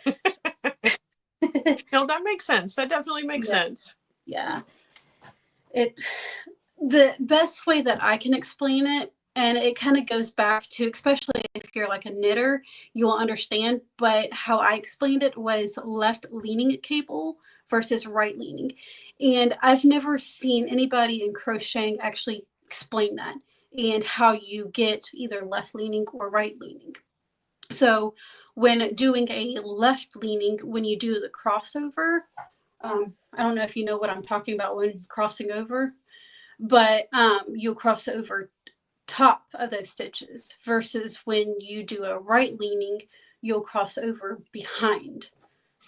S2: No, that makes sense. That definitely makes sense.
S1: Yeah. The best way that I can explain it, and it kind of goes back to, especially if you're like a knitter, you'll understand, but how I explained it was left leaning cable versus right leaning. And I've never seen anybody in crocheting actually explain that and how you get either left leaning or right leaning. So when doing a left leaning, when you do the crossover, I don't know if you know what I'm talking about when crossing over, but you'll cross over top of those stitches, versus when you do a right leaning, you'll cross over behind.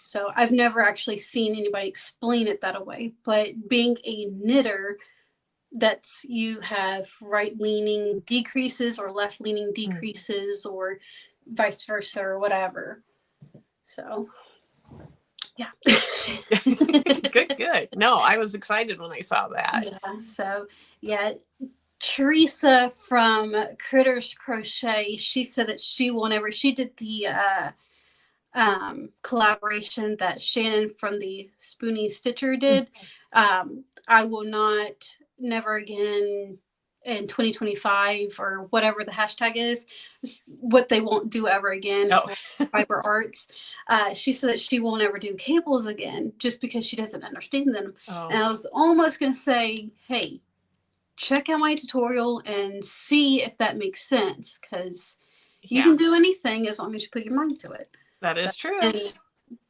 S1: So I've never actually seen anybody explain it that way, but being a knitter, that's you have right leaning decreases or left leaning decreases or vice versa or whatever. So yeah.
S2: Good. No, I was excited when I saw that.
S1: Yeah. So yeah, Teresa from Critters Crochet, she said that she will never, she did the collaboration that Shannon from the Spoonie Stitcher did. I will not, never again in 2025 or whatever the hashtag is, what they won't do ever again for fiber arts. She said that she won't ever do cables again just because she doesn't understand them. And I was almost going to say, hey, check out my tutorial and see if that makes sense, because you can do anything as long as you put your mind to it.
S2: That is true.
S1: And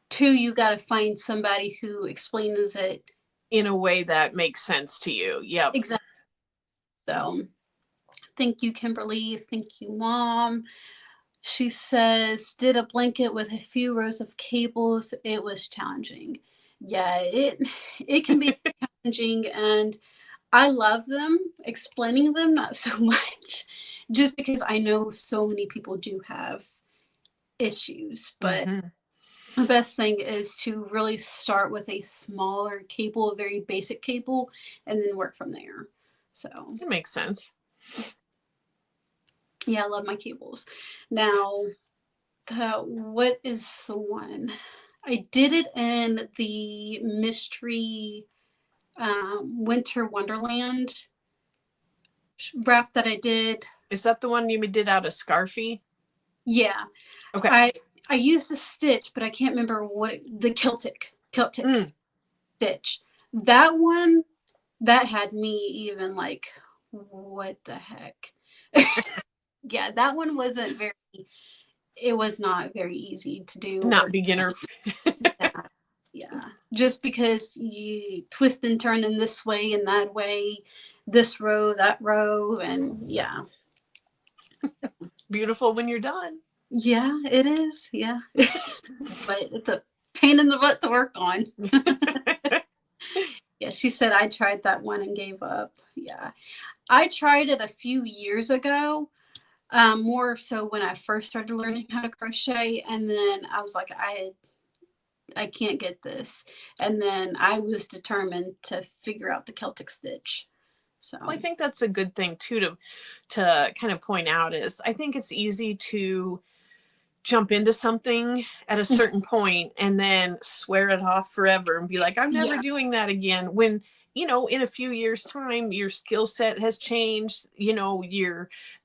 S1: two, you got to find somebody who explains it
S2: in a way that makes sense to you. Yep.
S1: Exactly. So thank you, Kimberly. Thank you, Mom. She says, did a blanket with a few rows of cables. It was challenging. Yeah, it can be challenging, and I love them. Explaining them, not so much, just because I know so many people do have issues. But the best thing is to really start with a smaller cable, a very basic cable, and then work from there. So
S2: it makes sense.
S1: Yeah, I love my cables. Now, what is the one? I did it in the mystery Winter Wonderland wrap that I did.
S2: Is that the one you did out of Scarfy?
S1: Yeah.
S2: Okay.
S1: I used the stitch, but I can't remember what the Celtic stitch. That one, that had me even like, what the heck? Yeah, that one wasn't very, it was not very easy to do.
S2: Not beginner.
S1: Yeah. Just because you twist and turn in this way and that way, this row, that row, and yeah.
S2: Beautiful when you're done.
S1: Yeah, it is. Yeah. But it's a pain in the butt to work on. Yeah, she said I tried that one and gave up. Yeah. I tried it a few years ago, more so when I first started learning how to crochet. And then I was like, I can't get this. And then I was determined to figure out the Celtic stitch. So
S2: well, I think that's a good thing too to kind of point out is I think it's easy to jump into something at a certain point and then swear it off forever and be like, I'm never doing that again. When, you know, in a few years' time, your skill set has changed, you know,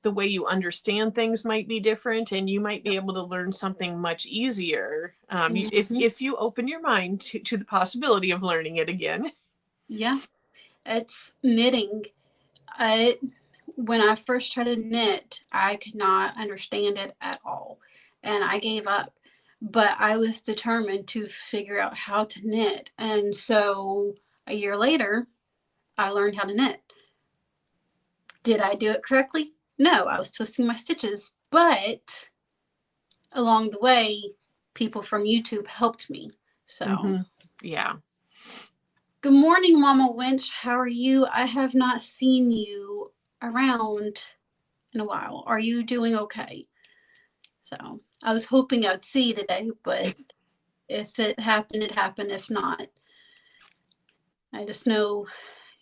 S2: the way you understand things might be different, and you might be able to learn something much easier if you open your mind to the possibility of learning it again.
S1: Yeah, it's knitting. When I first tried to knit, I could not understand it at all, and I gave up. But I was determined to figure out how to knit, and so a year later, I learned how to knit. Did I do it correctly? No, I was twisting my stitches, but along the way, people from YouTube helped me. So,
S2: yeah.
S1: Good morning, Mama Winch. How are you? I have not seen you around in a while. Are you doing okay? So, I was hoping I'd see you today, but if it happened, it happened. If not, I just know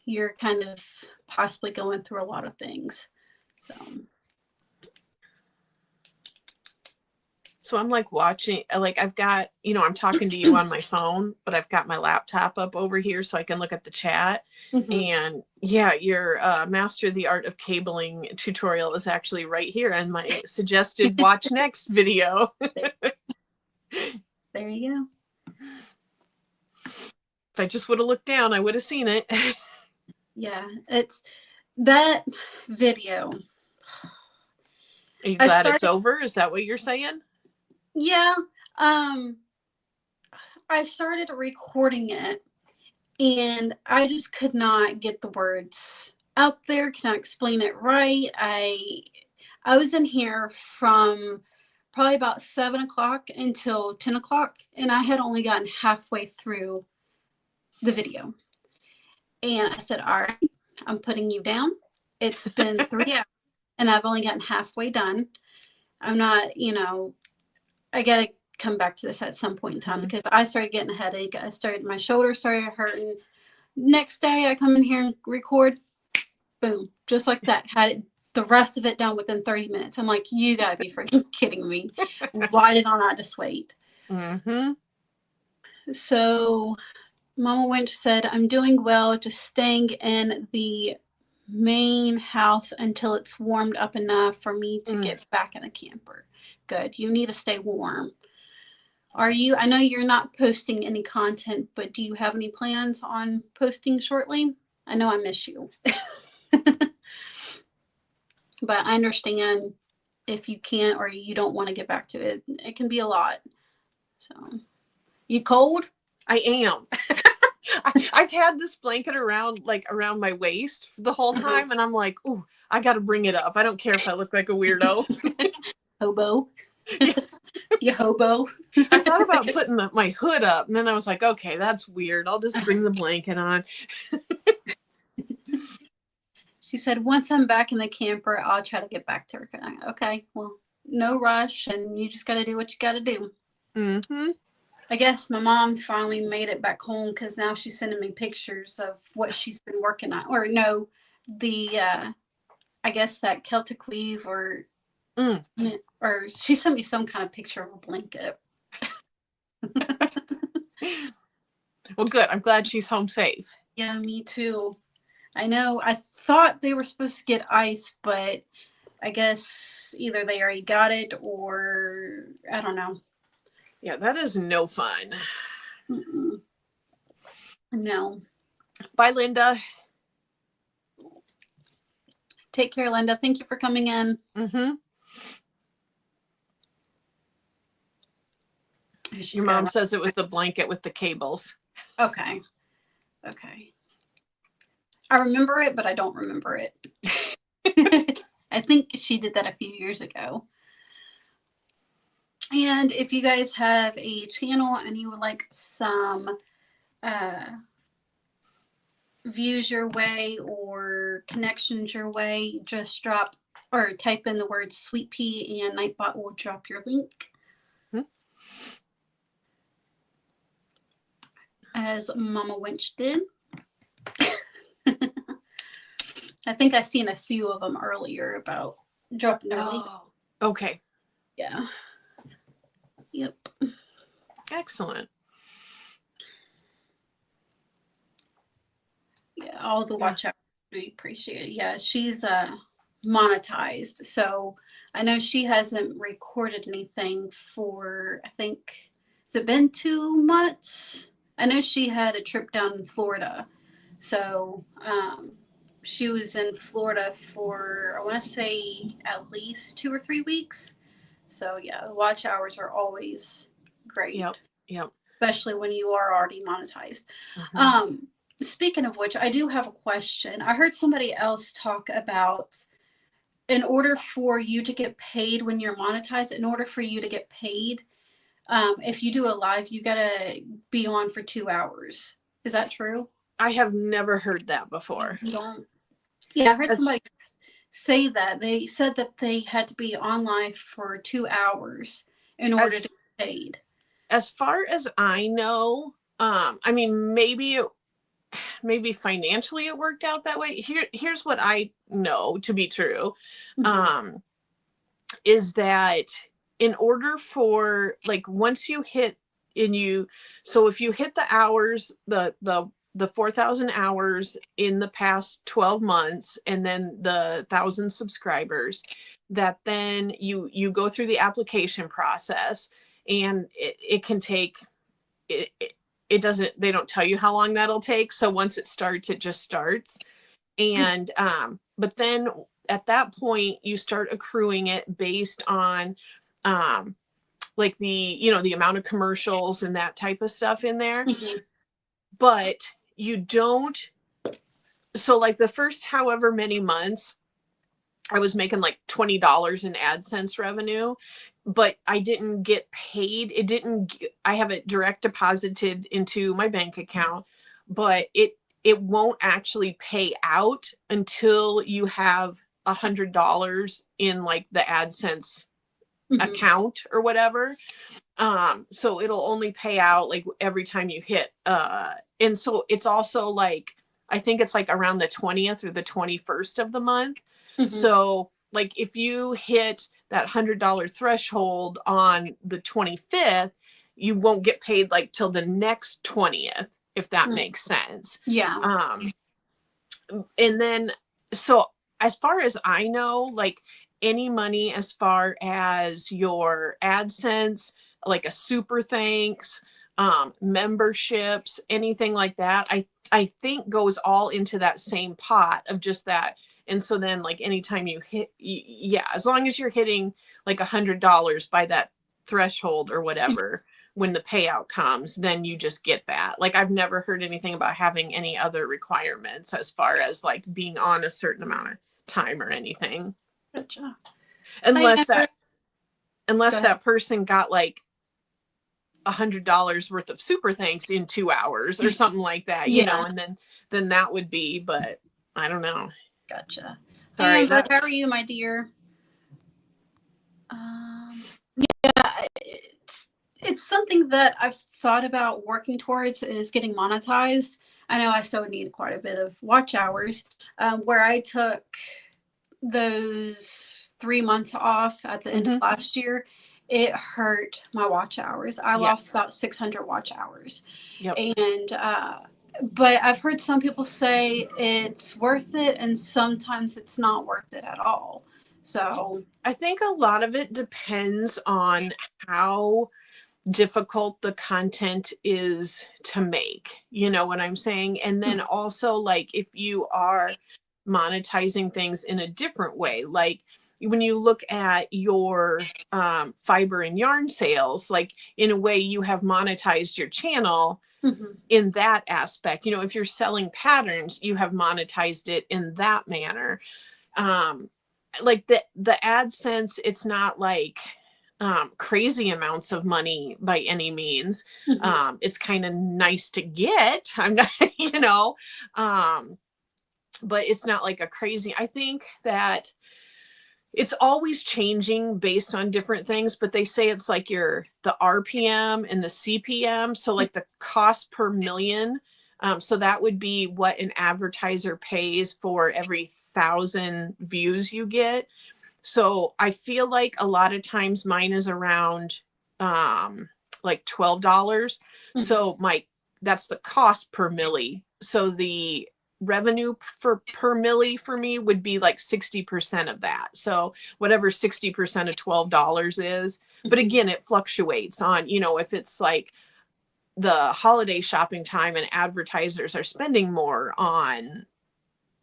S1: you're kind of possibly going through a lot of things.
S2: So I'm like watching, like I've got, you know, I'm talking to you on my phone, but I've got my laptop up over here so I can look at the chat. And yeah, your Master the Art of Cabling tutorial is actually right here in my suggested watch next video.
S1: There you go.
S2: If I just would have looked down, I would have seen it.
S1: Yeah, it's that video.
S2: Are you glad it's over? Is that what you're saying?
S1: Yeah. I started recording it and I just could not get the words out there. Can I explain it right? I was in here from probably about 7 o'clock until 10 o'clock, and I had only gotten halfway through the video. And I said, all right, I'm putting you down. It's been 3 hours and I've only gotten halfway done. I'm not, you know, I got to come back to this at some point in time because I started getting a headache. My shoulder started hurting. Next day I come in here and record. Boom. Just like that. Had it, the rest of it done within 30 minutes. I'm like, you gotta be freaking kidding me. Why did I not just wait?
S2: Mm-hmm.
S1: So Mama Winch said, I'm doing well, just staying in the main house until it's warmed up enough for me to get back in the camper. Good. You need to stay warm. Are you, I know you're not posting any content, but do you have any plans on posting shortly? I know I miss you. But I understand if you can't or you don't want to get back to it. It can be a lot. So, you cold?
S2: I am. I've had this blanket around my waist the whole time, and I'm like, ooh, I got to bring it up. I don't care if I look like a weirdo.
S1: Hobo.
S2: Yeah.
S1: You hobo.
S2: I thought about putting my hood up, and then I was like, okay, that's weird. I'll just bring the blanket on.
S1: She said, once I'm back in the camper, I'll try to get back to her. Okay, well, no rush, and you just got to do what you got to do.
S2: Mm-hmm.
S1: I guess my mom finally made it back home because now she's sending me pictures of what she's been working on. Or no, I guess that Celtic weave or she sent me some kind of picture of a blanket.
S2: Well, good. I'm glad she's home safe.
S1: Yeah, me too. I know. I thought they were supposed to get ice, but I guess either they already got it or I don't know.
S2: Yeah, that is no fun.
S1: Mm-mm. No.
S2: Bye, Linda.
S1: Take care, Linda. Thank you for coming in.
S2: Mm-hmm. Your mom says it was the blanket with the cables.
S1: Okay. I remember it, but I don't remember it. I think she did that a few years ago. And if you guys have a channel and you would like some views your way or connections your way, just drop or type in the word Sweetpea and Nightbot will drop your link. As Mama Winch did. I think I seen a few of them earlier about dropping their link.
S2: Okay.
S1: Yeah. Yep.
S2: Excellent.
S1: Yeah, all the watch out. We appreciate it. Yeah, she's monetized. So I know she hasn't recorded anything for, I think, has it been 2 months? I know she had a trip down in Florida. So she was in Florida for, I want to say, at least 2 or 3 weeks. So yeah, the watch hours are always great.
S2: Yep.
S1: Especially when you are already monetized. Mm-hmm. Speaking of which, I do have a question. I heard somebody else talk about in order for you to get paid when you're monetized, in order for you to get paid, if you do a live, you gotta be on for 2 hours. Is that true?
S2: I have never heard that before.
S1: Yeah, I heard somebody say that. They said that they had to be on live for 2 hours in order to get paid.
S2: As far as I know, I mean, maybe financially it worked out that way. Here's what I know to be true, is that in order for, like, once you hit so if you hit the hours, the 4,000 hours in the past 12 months, and then the 1,000 subscribers, that then you go through the application process, and it can take it doesn't, they don't tell you how long that'll take. So once it starts, it just starts. And, but then at that point you start accruing it based on, like the amount of commercials and that type of stuff in there. Mm-hmm. But you don't, so like the first however many months, I was making like $20 in AdSense revenue, but I didn't get paid. I have it direct deposited into my bank account, but it won't actually pay out until you have $100 in like the AdSense account or whatever. So it'll only pay out like every time you hit, and so it's also like, I think it's like around the 20th or the 21st of the month.
S1: Mhm.
S2: So like if you hit that $100 threshold on the 25th, you won't get paid like till the next 20th, if that makes sense.
S1: Yeah.
S2: And then, so as far as I know, like any money as far as your AdSense, like a super thanks, memberships, anything like that, I think goes all into that same pot of just that. And so then like anytime you hit, yeah, as long as you're hitting like $100 by that threshold or whatever, when the payout comes, then you just get that. Like I've never heard anything about having any other requirements as far as like being on a certain amount of time or anything.
S1: Gotcha.
S2: Unless
S1: Go ahead.
S2: that person got like $100 worth of super thanks in 2 hours or something like that, you know, and then that would be, but I don't know.
S1: Gotcha.
S2: Sorry.
S1: Amber, how are you, my dear? Yeah, it's something that I've thought about working towards is getting monetized. I know I still need quite a bit of watch hours. Where I took those 3 months off at the end of last year, it hurt my watch hours. I lost about 600 watch hours.
S2: Yep.
S1: And but I've heard some people say it's worth it, and sometimes it's not worth it at all. So
S2: I think a lot of it depends on how difficult the content is to make. You know what I'm saying? And then also like if you are monetizing things in a different way, like when you look at your fiber and yarn sales, like in a way you have monetized your channel in that aspect. You know, if you're selling patterns, you have monetized it in that manner. Like the AdSense, it's not like crazy amounts of money by any means. It's kind of nice to get. I'm not, you know, but it's not like a crazy. I think that it's always changing based on different things, but they say it's like the RPM and the CPM. So like the cost per million. So that would be what an advertiser pays for every 1,000 views you get. So I feel like a lot of times mine is around like $12. So that's the cost per milli. So the revenue per milli for me would be like 60% of that. So whatever 60% of $12 is. But again, it fluctuates on, you know, if it's like the holiday shopping time and advertisers are spending more on,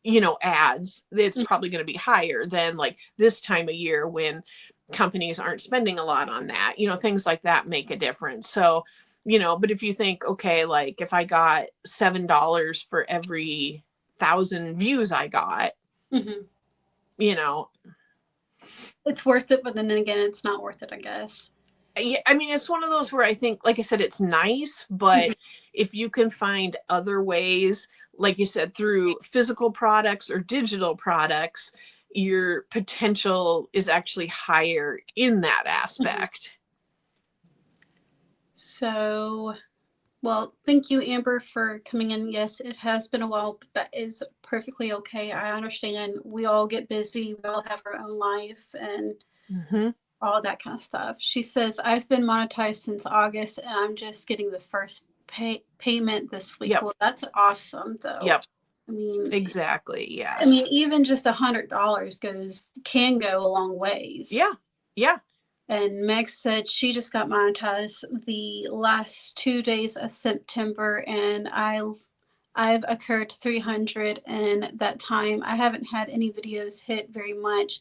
S2: you know, ads, it's probably going to be higher than like this time of year when companies aren't spending a lot on that. You know, things like that make a difference. So, you know, but if you think, okay, like if I got $7 for every 1,000 views I got, you know,
S1: it's worth it, but then again, it's not worth it, I guess.
S2: Yeah, I mean, it's one of those where I think, like I said, it's nice, but if you can find other ways, like you said, through physical products or digital products, your potential is actually higher in that aspect.
S1: So, well, thank you, Amber, for coming in. Yes, it has been a while, but that is perfectly okay. I understand we all get busy, we all have our own life and all that kind of stuff. She says, I've been monetized since August and I'm just getting the first payment this week. Well, that's awesome, though. I mean,
S2: exactly. Yeah.
S1: I mean, even just $100 can go a long ways.
S2: Yeah.
S1: And Meg said she just got monetized the last 2 days of September, and I've occurred 300 in that time. I haven't had any videos hit very much.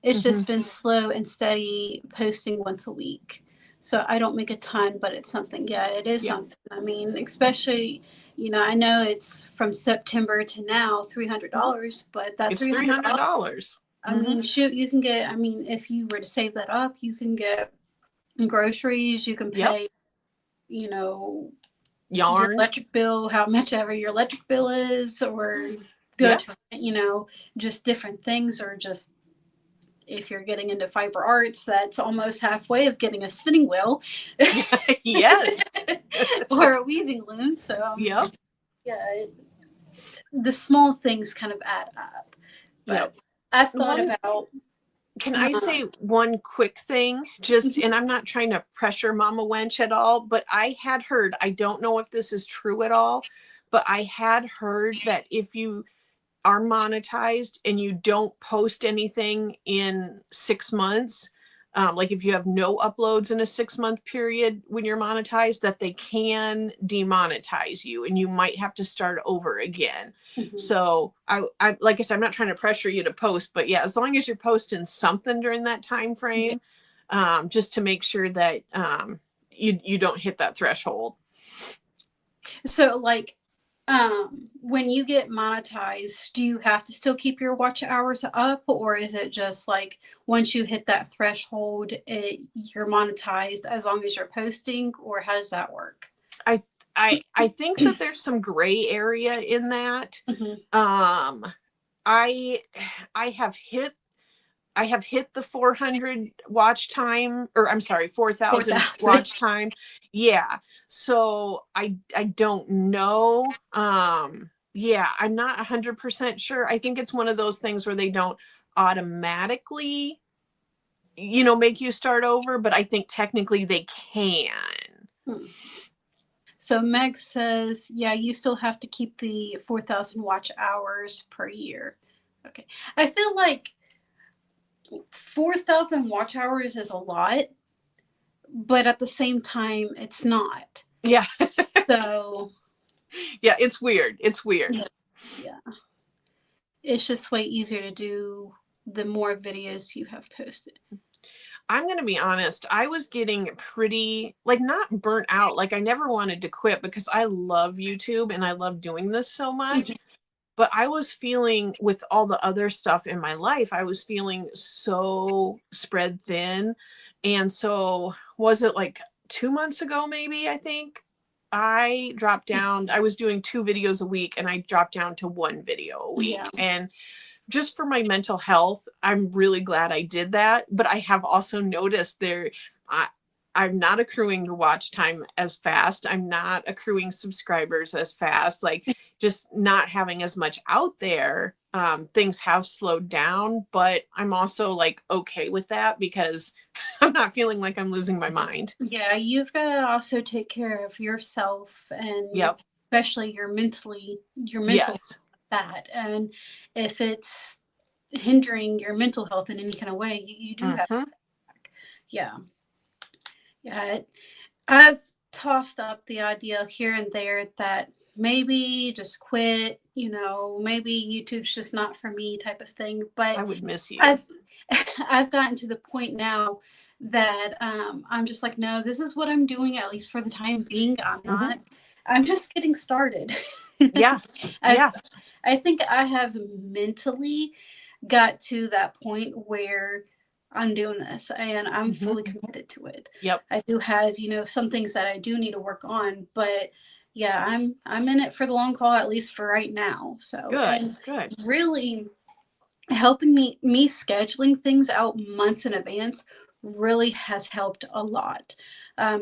S1: It's just been slow and steady posting once a week. So I don't make a ton, but it's something. Yeah, it is something. I mean, especially, you know, I know it's from September to now, $300, but that's
S2: $300.
S1: I mean, shoot, you can get, I mean, if you were to save that up, you can get groceries, you can pay, you know,
S2: yarn,
S1: your electric bill, how much ever your electric bill is, or go to, you know, just different things, or just if you're getting into fiber arts, that's almost halfway of getting a spinning wheel.
S2: Yes.
S1: Or a weaving loom. So, yeah. the small things kind of add up.
S2: Yep.
S1: But I thought
S2: One,
S1: about,
S2: can I say one quick thing? Just, and I'm not trying to pressure Mama Wench at all, but I had heard, I don't know if this is true at all, but I had heard that if you are monetized and you don't post anything in 6 months, like if you have no uploads in a 6-month period when you're monetized, that they can demonetize you and you might have to start over again. So I like I said, I'm not trying to pressure you to post, but yeah, as long as you're posting something during that time frame, just to make sure that you don't hit that threshold.
S1: so like, when you get monetized, do you have to still keep your watch hours up, or is it just like once you hit that threshold, you're monetized as long as you're posting, or how does that work?
S2: I think that there's some gray area in that. I have hit the 400 watch time, or I'm sorry, 4,000 watch time. Yeah. So I don't know. Yeah, I'm not 100% sure. I think it's one of those things where they don't automatically, make you start over, but I think technically they can.
S1: So Meg says, yeah, you still have to keep the 4,000 watch hours per year. Okay. I feel like 4,000 watch hours is a lot, but at the same time, it's not.
S2: Yeah.
S1: So.
S2: Yeah, it's weird. It's weird.
S1: Yeah. It's just way easier to do the more videos you have posted.
S2: I'm going to be honest. I was getting pretty, like, not burnt out. Like, I never wanted to quit because I love YouTube and I love doing this so much. But I was feeling, with all the other stuff in my life, I was feeling so spread thin. And so, was it like 2 months ago, maybe, I think, I dropped down. I was doing 2 videos a week and I dropped down to 1 video a week. Yeah. And just for my mental health, I'm really glad I did that. But I have also noticed I'm not accruing the watch time as fast. I'm not accruing subscribers as fast. Like, just not having as much out there. Things have slowed down, but I'm also like okay with that because I'm not feeling like I'm losing my mind.
S1: Yeah, you've got to also take care of yourself, and especially your mental that. And if it's hindering your mental health in any kind of way, you do have to back. Yeah. I've tossed up the idea here and there that maybe just quit, maybe YouTube's just not for me type of thing. But
S2: I would miss you.
S1: I've gotten to the point now that I'm just like, no, this is what I'm doing, at least for the time being. I'm just getting started.
S2: Yeah.
S1: I think I have mentally got to that point where I'm doing this and I'm fully committed to it.
S2: Yep.
S1: I do have, some things that I do need to work on, but yeah, I'm in it for the long haul, at least for right now. So
S2: good.
S1: Really helping me scheduling things out months in advance really has helped a lot,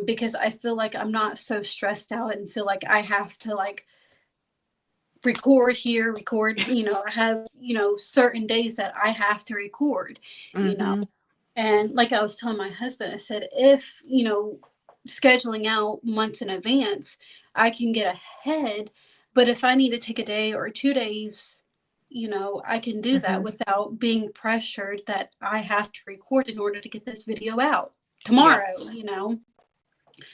S1: because I feel like I'm not so stressed out and feel like I have to record, I have, certain days that I have to record, and like I was telling my husband, I said, if, scheduling out months in advance, I can get ahead, but if I need to take a day or 2 days, I can do that without being pressured that I have to record in order to get this video out tomorrow,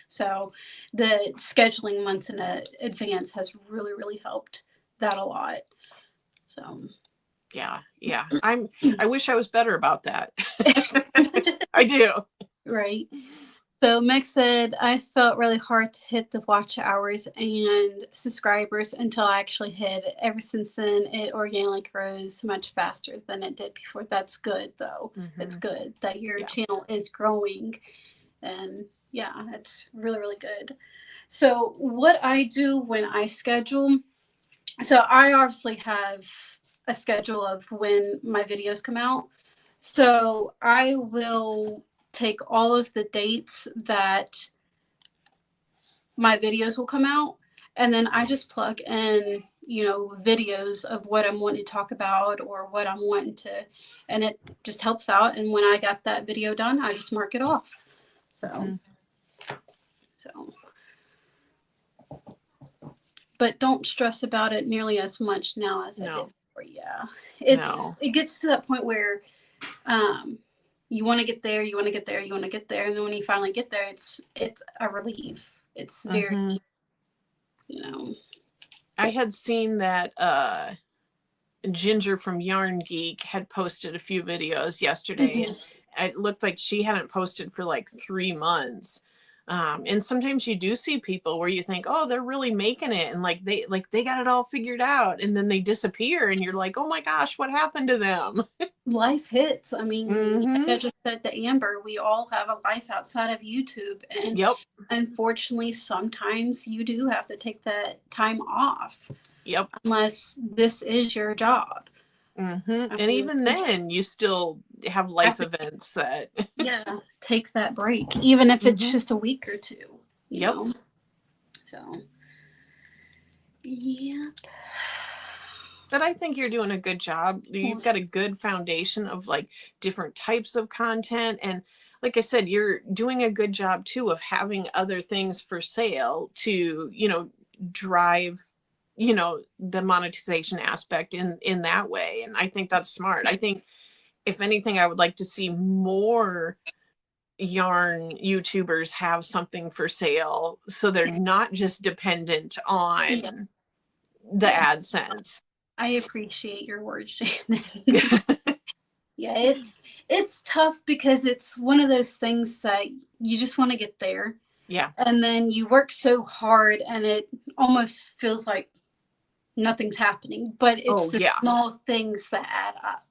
S1: So the scheduling months in advance has really, really helped that a lot. So
S2: yeah. I wish I was better about that. I do.
S1: Right. So Meg said, I felt really hard to hit the watch hours and subscribers until I actually hit it. Ever since then, it organically grows much faster than it did before. That's good, though. It's good that your channel is growing. And yeah, it's really, really good. So what I do when I schedule, so I obviously have a schedule of when my videos come out. So I will take all of the dates that my videos will come out, and then I just plug in, videos of what I'm wanting to talk about or what I'm wanting to, and it just helps out. And when I got that video done, I just mark it off. So, so, but don't stress about it nearly as much now as I did before. Yeah, it gets to that point where, you want to get there, you want to get there, you want to get there, and then when you finally get there, it's a relief. It's very,
S2: I had seen that Ginger from Yarn Geek had posted a few videos yesterday, and it looked like she hadn't posted for like 3 months. And sometimes you do see people where you think, oh, they're really making it, and they got it all figured out, and then they disappear, and you're like, oh my gosh, what happened to them?
S1: Life hits. I mean, like I just said to Amber, we all have a life outside of YouTube, and unfortunately, sometimes you do have to take that time off. Unless this is your job.
S2: And even then, you still have life events that
S1: take that break, even if it's just a week or two. You know? So,
S2: But I think you're doing a good job. You've got a good foundation of like different types of content, and like I said, you're doing a good job too of having other things for sale to drive the monetization aspect in that way. And I think that's smart. I think if anything, I would like to see more yarn YouTubers have something for sale, so they're not just dependent on the AdSense.
S1: I appreciate your words, Shannon. It's tough because it's one of those things that you just want to get there. And then you work so hard and it almost feels like nothing's happening, but it's the small things that add up.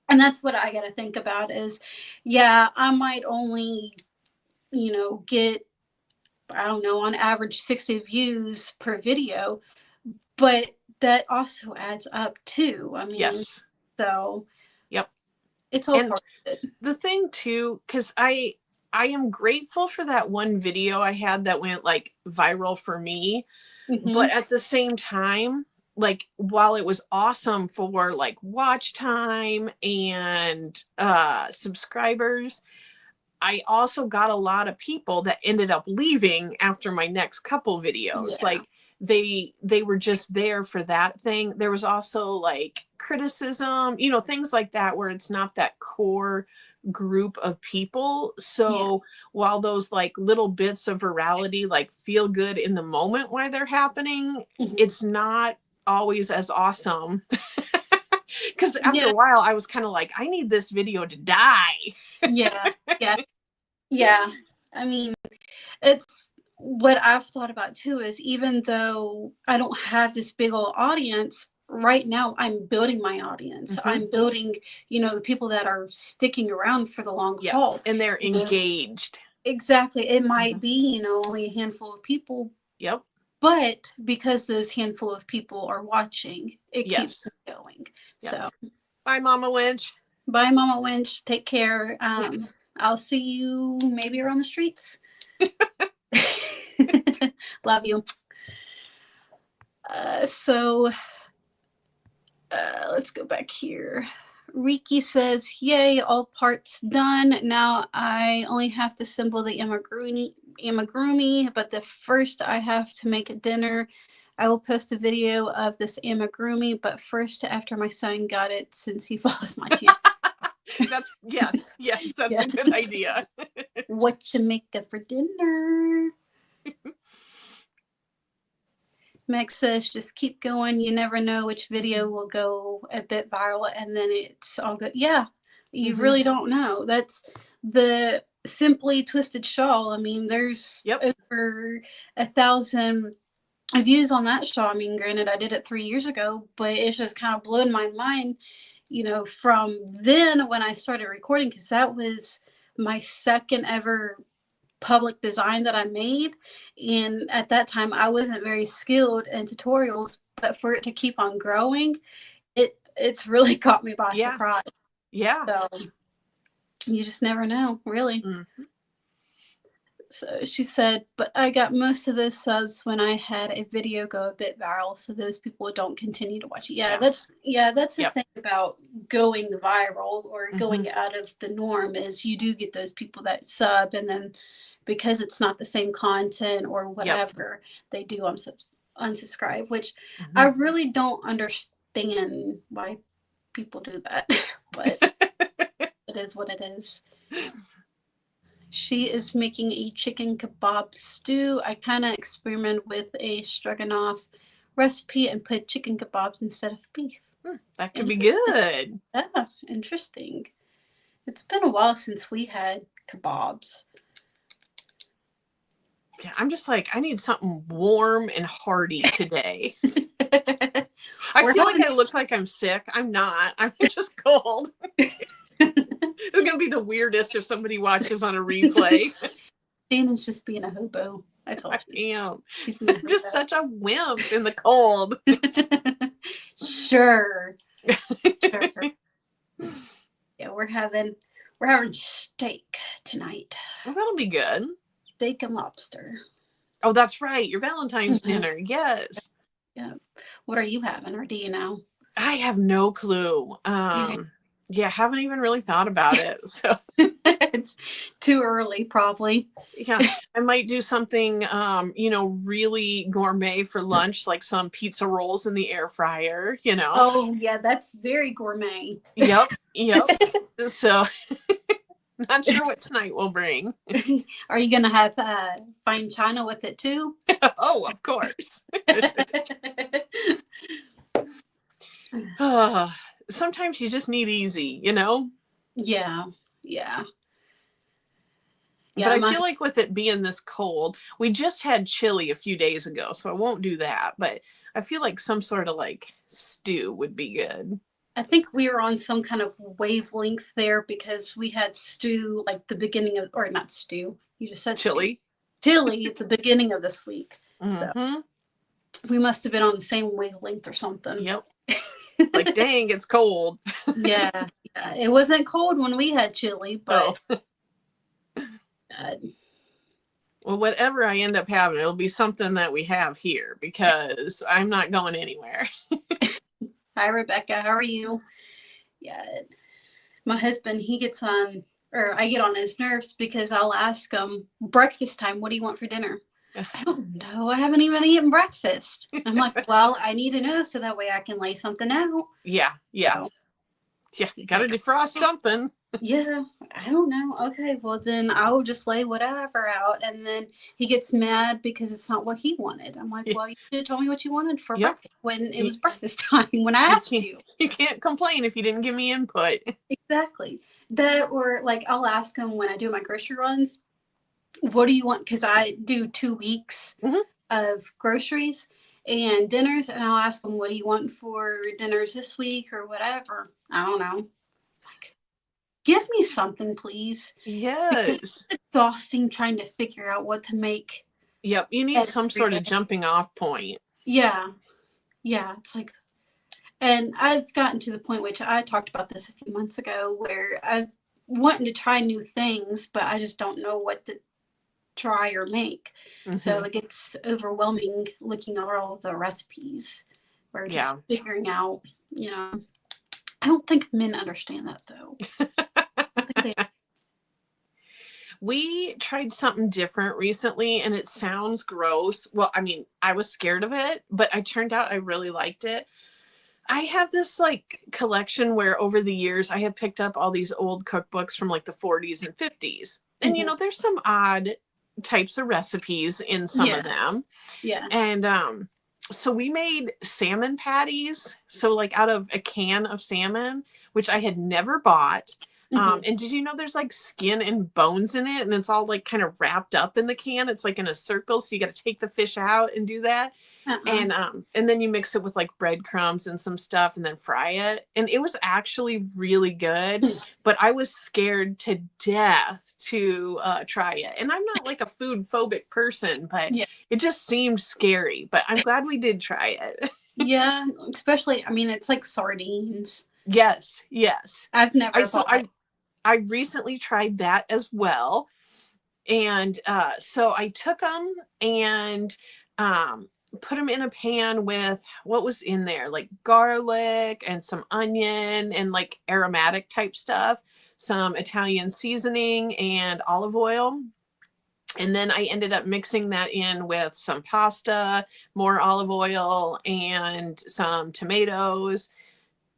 S1: And that's what I got to think about is, I might only, get, I don't know, on average 60 views per video, but that also adds up too. I mean, so it's all part of it.
S2: The thing too, because I am grateful for that one video I had that went like viral for me. But at the same time, like, while it was awesome for like watch time and subscribers, I also got a lot of people that ended up leaving after my next couple videos. Like they were just there for that thing. There was also like criticism, things like that, where it's not that core group of people. So while those like little bits of virality like feel good in the moment while they're happening, it's not always as awesome. Because after a while I was kind of like, I need this video to die.
S1: I mean, it's what I've thought about too, is even though I don't have this big old audience right now, I'm building my audience. I'm building, the people that are sticking around for the long haul.
S2: And they're engaged.
S1: Exactly. It might be, only a handful of people. But because those handful of people are watching, it keeps going. So
S2: bye, Mama Winch.
S1: Bye, Mama Winch. Take care. I'll see you maybe around the streets. Love you. Let's go back here. Riki says, yay, all parts done. Now I only have to assemble the amigurumi, but the first I have to make a dinner. I will post a video of this amigurumi, but first after my son got it, since he follows my channel.
S2: That's a good idea.
S1: What you making for dinner? Meg says, just keep going. You never know which video will go a bit viral and then it's all good. Yeah, you really don't know. That's the Simply Twisted Shawl. I mean, there's over 1,000 views on that shawl. I mean, granted, I did it 3 years ago, but it's just kind of blown my mind, from then when I started recording, because that was my second ever public design that I made, and at that time I wasn't very skilled in tutorials, but for it to keep on growing, it's really caught me by surprise. So you just never know, really. So she said, but I got most of those subs when I had a video go a bit viral, so those people don't continue to watch it. That's the
S2: Yep.
S1: thing about going viral or
S2: Mm-hmm.
S1: going out of the norm is you do get those people that sub, and then because it's not the same content or whatever, they do unsubscribe, which
S2: Mm-hmm.
S1: I really don't understand why people do that, but it is what it is. She is making a chicken kebab stew. I kind of experiment with a stroganoff recipe and put chicken kebabs instead of beef.
S2: That could be good.
S1: Yeah, interesting. It's been a while since we had kebabs.
S2: Yeah, I'm just like, I need something warm and hearty today. I feel like I look like I'm sick. I'm not. I'm just cold. It's going to be the weirdest if somebody watches on a replay.
S1: Shannon's just being a hobo. I told you.
S2: I am. I'm just such a wimp in the cold.
S1: Sure. Yeah, we're having steak tonight.
S2: Well, that'll be good.
S1: Steak and lobster.
S2: Oh, that's right. Your Valentine's dinner. Yes.
S1: Yeah. What are you having, or do you know?
S2: I have no clue. Yeah, haven't even really thought about it. So
S1: it's too early, probably.
S2: Yeah, I might do something, really gourmet for lunch, like some pizza rolls in the air fryer,
S1: Oh, yeah, that's very gourmet.
S2: Yep. So, not sure what tonight will bring.
S1: Are you going to have fine china with it too?
S2: Oh, of course. Sometimes you just need easy,
S1: Yeah.
S2: But I feel like with it being this cold, we just had chili a few days ago, so I won't do that. But I feel like some sort of like stew would be good.
S1: I think we were on some kind of wavelength there because we had stew like the beginning of, or not stew, you just said
S2: chili.
S1: Chili at the beginning of this week.
S2: Mm-hmm.
S1: So we must have been on the same wavelength or something.
S2: Yep. Like, dang, it's cold.
S1: Yeah. It wasn't cold when we had chili, but
S2: well, whatever I end up having, it'll be something that we have here because I'm not going anywhere.
S1: Hi, Rebecca. How are you? Yeah. My husband, he gets on, or I get on his nerves because I'll ask him, breakfast time, what do you want for dinner? I don't know. I haven't even eaten breakfast. I'm like, well, I need to know so that way I can lay something out.
S2: Yeah. Yeah, you got to defrost something.
S1: Yeah, I don't know. Okay, well, then I will just lay whatever out. And then he gets mad because it's not what he wanted. I'm like, well, you should have told me what you wanted for breakfast when it was breakfast time, when I asked you.
S2: You can't complain if you didn't give me input.
S1: Exactly. That, or like, I'll ask him when I do my grocery runs, what do you want? Because I do 2 weeks of groceries and dinners, and I'll ask them, what do you want for dinners this week or whatever? I don't know. Like, give me something, please.
S2: Yes.
S1: It's exhausting trying to figure out what to make.
S2: Yep. You need some sort of jumping off point.
S1: Yeah. It's like, and I've gotten to the point, which I talked about this a few months ago, where I'm wanting to try new things, but I just don't know what to try or make. So it gets overwhelming looking at all the recipes or just figuring out, I don't think men understand that though.
S2: We tried something different recently and it sounds gross. Well, I mean, I was scared of it, but I turned out I really liked it. I have this like collection where over the years I have picked up all these old cookbooks from like the 40s and 50s. And there's some odd types of recipes in some of them.
S1: Yeah.
S2: And so we made salmon patties. So like out of a can of salmon, which I had never bought. And did you know there's like skin and bones in it and it's all like kind of wrapped up in the can? It's like in a circle. So you got to take the fish out and do that. And then you mix it with like breadcrumbs and some stuff and then fry it. And it was actually really good, but I was scared to death to try it. And I'm not like a food phobic person, but it just seemed scary, but I'm glad we did try it.
S1: Yeah. Especially, I mean, it's like sardines.
S2: Yes.
S1: I've never.
S2: I recently tried that as well. And so I took them and put them in a pan with what was in there, like garlic and some onion and like aromatic type stuff, some Italian seasoning and olive oil. And then I ended up mixing that in with some pasta, more olive oil, and some tomatoes,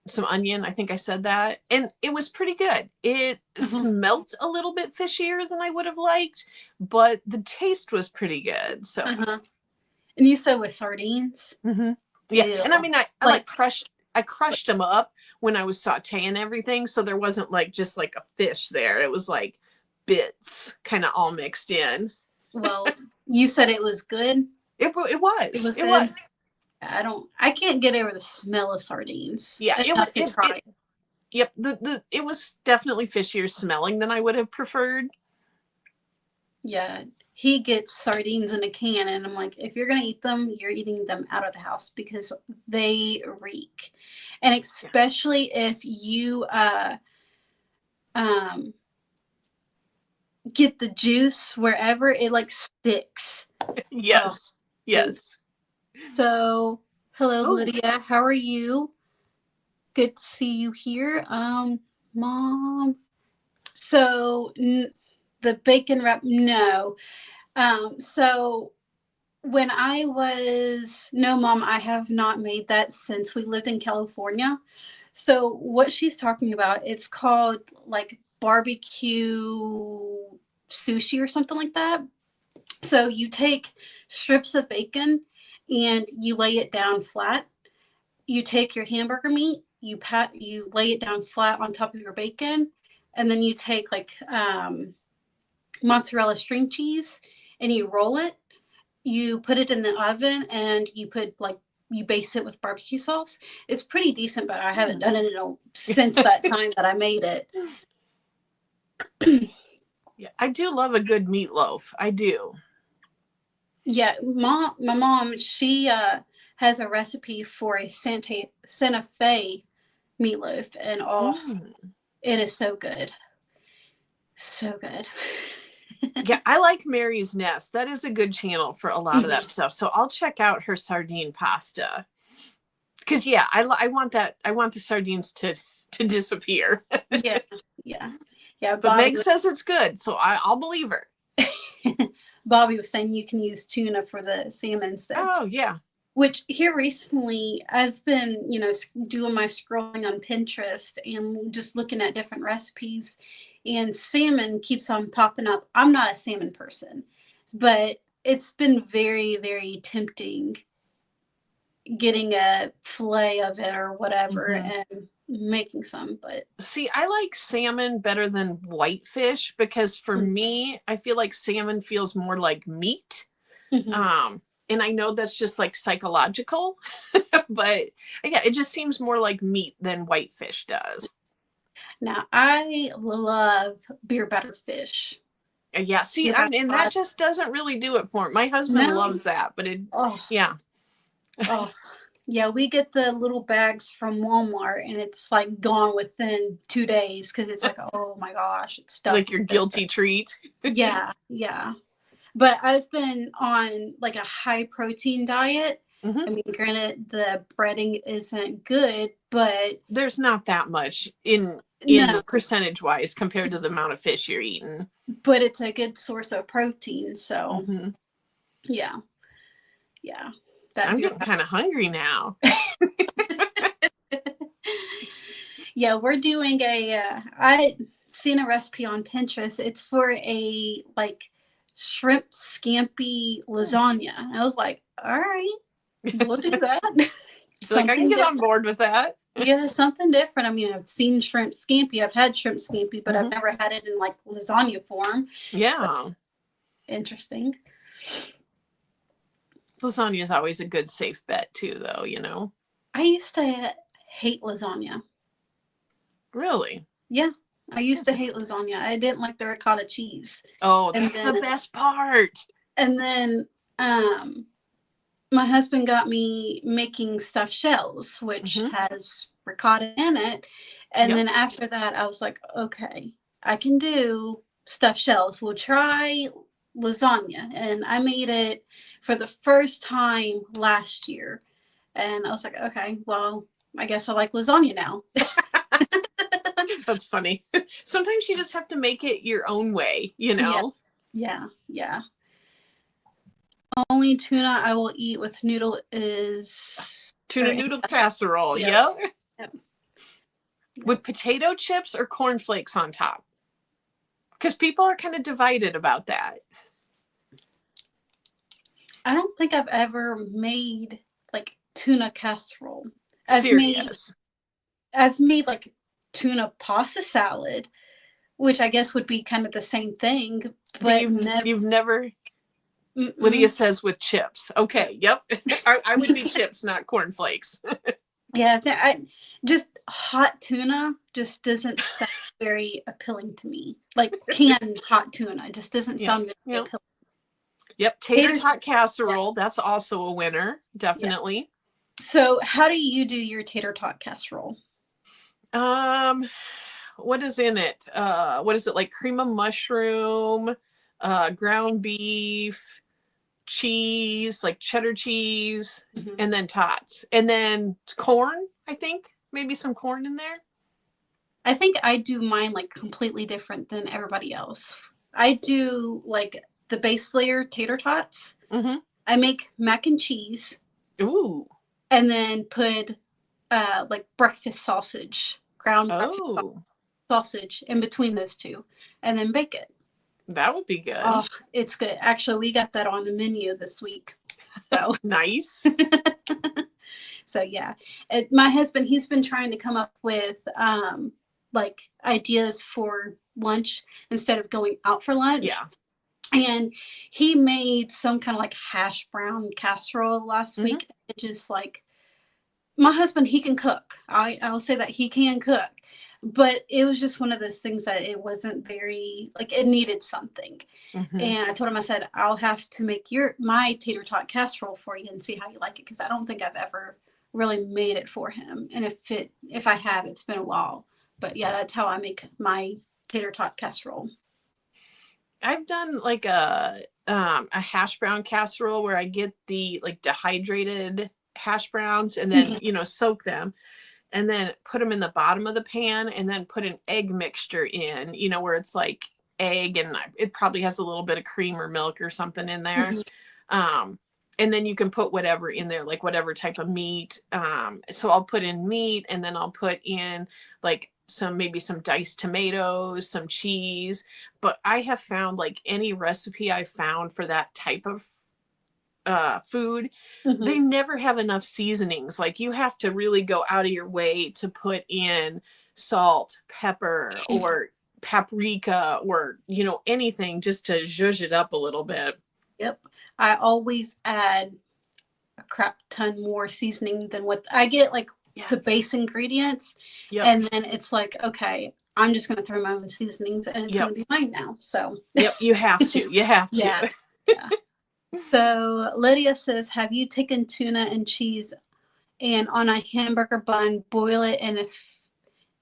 S2: some onion. I think I said that. And it was pretty good. It smelt a little bit fishier than I would have liked, but the taste was pretty good. So,
S1: And you said with sardines?
S2: Yeah.
S1: Ew.
S2: And I mean, I crushed them up when I was sauteing everything. So there wasn't like just like a fish there. It was like bits kind of all mixed in.
S1: Well, you said it was good.
S2: It was.
S1: It was. I can't get over the smell of sardines.
S2: Yeah, it was. Yep, it was definitely fishier smelling than I would have preferred.
S1: Yeah, he gets sardines in a can, and I'm like, if you're gonna eat them, you're eating them out of the house because they reek, and especially if you get the juice wherever it like sticks.
S2: Yes. Yes.
S1: So, hello, Lydia. How are you? Good to see you here. Mom. So, the bacon wrap, no. So, when no, Mom, I have not made that since we lived in California. So, what she's talking about, it's called like barbecue sushi or something like that. So, you take strips of bacon and you lay it down flat. You take your hamburger meat, you lay it down flat on top of your bacon, and then you take like mozzarella string cheese and you roll it. You put it in the oven and you base it with barbecue sauce. It's pretty decent, but I haven't done it since that time that I made it.
S2: Yeah, I do love a good meatloaf. I do.
S1: Yeah, my mom, she has a recipe for a Santa Fe meatloaf, and it is so good. So good.
S2: Yeah, I like Mary's Nest. That is a good channel for a lot of that stuff. So I'll check out her sardine pasta. Because yeah, I want that. I want the sardines to disappear.
S1: Yeah.
S2: But Meg says it's good, so I'll believe her.
S1: Bobby was saying you can use tuna for the salmon instead.
S2: Oh yeah.
S1: Which here recently, I've been, doing my scrolling on Pinterest and just looking at different recipes, and salmon keeps on popping up. I'm not a salmon person, but it's been very, very tempting getting a fillet of it or whatever and making some. But
S2: see, I like salmon better than whitefish because for me, I feel like salmon feels more like meat. And I know that's just like psychological, but yeah, it just seems more like meat than whitefish does.
S1: Now, I love beer batter fish.
S2: Yeah, see, and that just doesn't really do it for me. My husband loves that, but yeah.
S1: Yeah, we get the little bags from Walmart, and it's like gone within 2 days because it's like, oh my gosh, it's stuff.
S2: Like your guilty treat.
S1: Yeah. But I've been on like a high protein diet. I mean, granted, the breading isn't good, but
S2: there's not that much in percentage wise compared to the amount of fish you're eating.
S1: But it's a good source of protein. So, yeah.
S2: I'm getting kind of hungry now.
S1: Yeah, we're doing I seen a recipe on Pinterest. It's for a like shrimp scampi lasagna. I was like, all right, we'll do that.
S2: Like I can get on board with that.
S1: Yeah, something different. I mean, I've seen shrimp scampi. I've had shrimp scampi, but I've never had it in like lasagna form.
S2: Yeah.
S1: So, interesting.
S2: Lasagna is always a good safe bet too, though,
S1: I used to hate lasagna.
S2: Really?
S1: Yeah. I used to hate lasagna. I didn't like the ricotta cheese.
S2: Oh, that's the best part.
S1: And then my husband got me making stuffed shells, which has ricotta in it. And then after that, I was like, okay, I can do stuffed shells. We'll try lasagna. And I made it for the first time last year. And I was like, okay, well, I guess I like lasagna now.
S2: That's funny. Sometimes you just have to make it your own way, you know?
S1: Yeah. Only tuna I will eat with noodle is
S2: tuna noodle casserole. Yep. With potato chips or cornflakes on top? Because people are kind of divided about that.
S1: I don't think I've ever made like tuna casserole.
S2: Serious?
S1: I've made like tuna pasta salad, which I guess would be kind of the same thing. But
S2: you've never. Lydia says with chips. Okay, yep. I would be chips, not cornflakes.
S1: Yeah, just hot tuna just doesn't sound very appealing to me. Like canned hot tuna just doesn't sound very appealing.
S2: Yep, tater tot casserole. That's also a winner, definitely.
S1: Yeah. So, how do you do your tater tot casserole?
S2: What is in it? What is it, like cream of mushroom, ground beef, cheese, like cheddar cheese, and then tots, and then corn. I think maybe some corn in there.
S1: I think I do mine like completely different than everybody else. I do like the base layer tater tots. I make mac and cheese.
S2: Ooh.
S1: And then put like breakfast sausage, ground sausage in between those two, and then bake it.
S2: That would be good.
S1: Oh, it's good. Actually, we got that on the menu this week. So
S2: nice.
S1: So yeah, my husband, he's been trying to come up with like ideas for lunch instead of going out for lunch.
S2: Yeah.
S1: And he made some kind of like hash brown casserole last week. It just like, my husband, he can cook. I'll say that he can cook. But it was just one of those things that it wasn't very, like, it needed something. And I told him, I said, I'll have to make my tater tot casserole for you and see how you like it. Because I don't think I've ever really made it for him. And if I have, it's been a while. But yeah, that's how I make my tater tot casserole.
S2: I've done like a hash brown casserole where I get the like dehydrated hash browns and then, soak them and then put them in the bottom of the pan and then put an egg mixture in, where it's like egg and it probably has a little bit of cream or milk or something in there. And then you can put whatever in there, like whatever type of meat. So I'll put in meat and then I'll put in like maybe some diced tomatoes, some cheese. But I have found like any recipe I found for that type of food, they never have enough seasonings. Like you have to really go out of your way to put in salt, pepper, or paprika, or anything just to zhuzh it up a little bit.
S1: Yep. I always add a crap ton more seasoning than what I get, like the base ingredients. And then it's like, okay, I'm just going to throw my own seasonings and it's going to be mine now. So
S2: you have to. You have to.
S1: Yeah. So Lydia says, have you taken tuna and cheese and on a hamburger bun, boil it in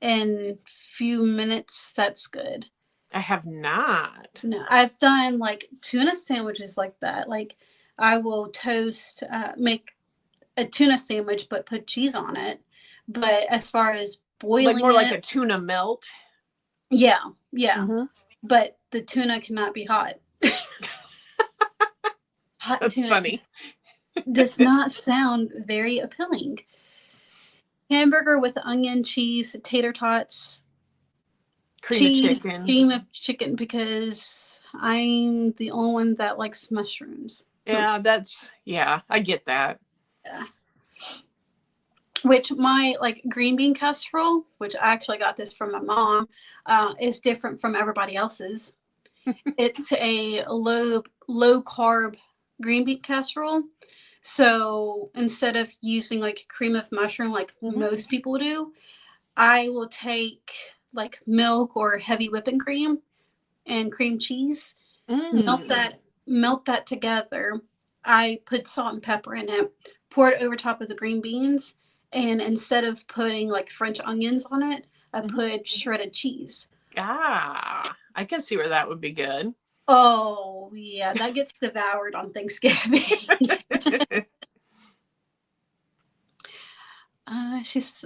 S1: a few minutes? That's good.
S2: I have not.
S1: No, I've done like tuna sandwiches like that. Like I will make a tuna sandwich, but put cheese on it. But as far as boiling
S2: like more like a tuna melt.
S1: Yeah. But the tuna cannot be hot. Hot
S2: That's
S1: tuna
S2: funny.
S1: Does not sound very appealing. Hamburger with onion, cheese, tater tots,
S2: cream
S1: of chicken, because I'm the only one that likes mushrooms.
S2: Yeah, I get that.
S1: Yeah. Which my like green bean casserole, which I actually got this from my mom, is different from everybody else's. It's a low carb green bean casserole. So instead of using like cream of mushroom like most people do, I will take like milk or heavy whipping cream and cream cheese, melt that together. I put salt and pepper in it, pour it over top of the green beans, and instead of putting like French onions on it, I put shredded cheese.
S2: I can see where that would be good.
S1: Oh, yeah, that gets devoured on Thanksgiving.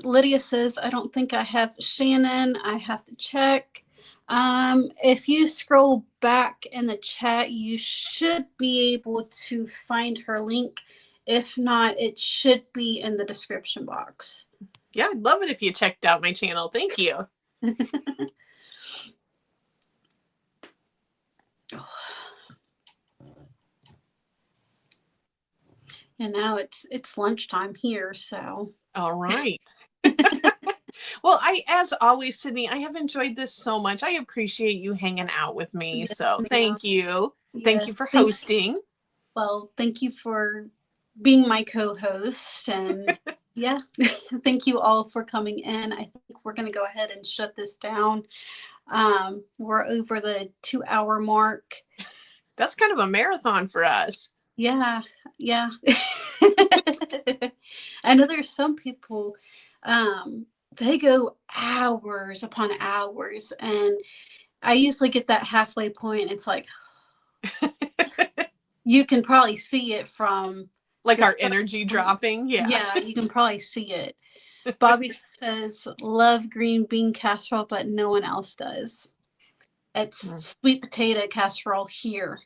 S1: Lydia says, I don't think I have Shannon. I have to check. If you scroll back in the chat, you should be able to find her link. If not, it should be in the description box.
S2: Yeah, I'd love it if you checked out my channel. Thank you.
S1: And now it's lunchtime here, so.
S2: All right. Well, as always, Sydney, I have enjoyed this so much. I appreciate you hanging out with me.
S1: Yes,
S2: so thank you.
S1: yes,
S2: Thank you for hosting.
S1: Well, thank you for being my co-host. And yeah, thank you all for coming in. I think we're going to go ahead and shut this down. We're over the 2-hour mark.
S2: That's kind of a marathon for us.
S1: Yeah. I know there's some people, they go hours upon hours, and I usually get that halfway point. It's like, you can probably see it from
S2: like our energy dropping.
S1: Yeah, you can probably see it. Bobby says, love green bean casserole, but no one else does. It's sweet potato casserole here.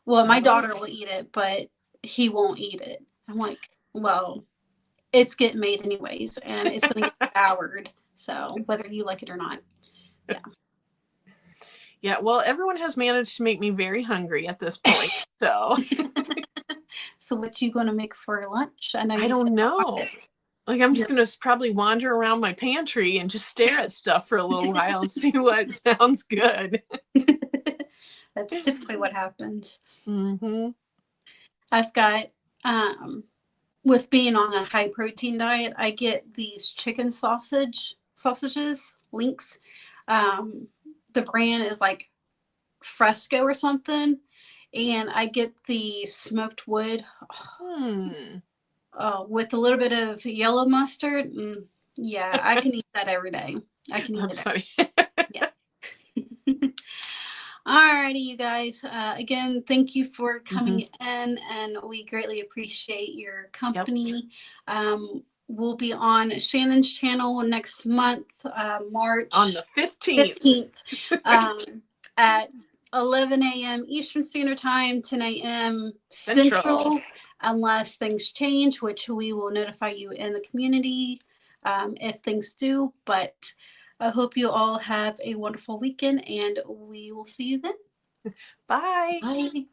S1: Well, my daughter will eat it, but he won't eat it. I'm like, well, it's getting made anyways, and it's going to get devoured. So whether you like it or not. Yeah.
S2: Yeah, well, everyone has managed to make me very hungry at this point. So
S1: So what you going to make for lunch? I
S2: don't know. Like, I'm just going to probably wander around my pantry and just stare at stuff for a little while and see what sounds good.
S1: That's typically what happens.
S2: Mm-hmm.
S1: I've got, with being on a high protein diet, I get these chicken sausages, links. The brand is like Fresco or something. And I get the smoked wood with a little bit of yellow mustard. Yeah, I can eat that every day. I can eat
S2: That's
S1: it.
S2: funny.
S1: Yeah. Alrighty, you guys. Again, thank you for coming in, and we greatly appreciate your company. Yep. We'll be on Shannon's channel next month, March
S2: on the 15th.
S1: At 11 a.m. Eastern Standard Time, 10 a.m. Central, unless things change, which we will notify you in the community if things do. But I hope you all have a wonderful weekend, and we will see you then.
S2: Bye.
S1: Bye.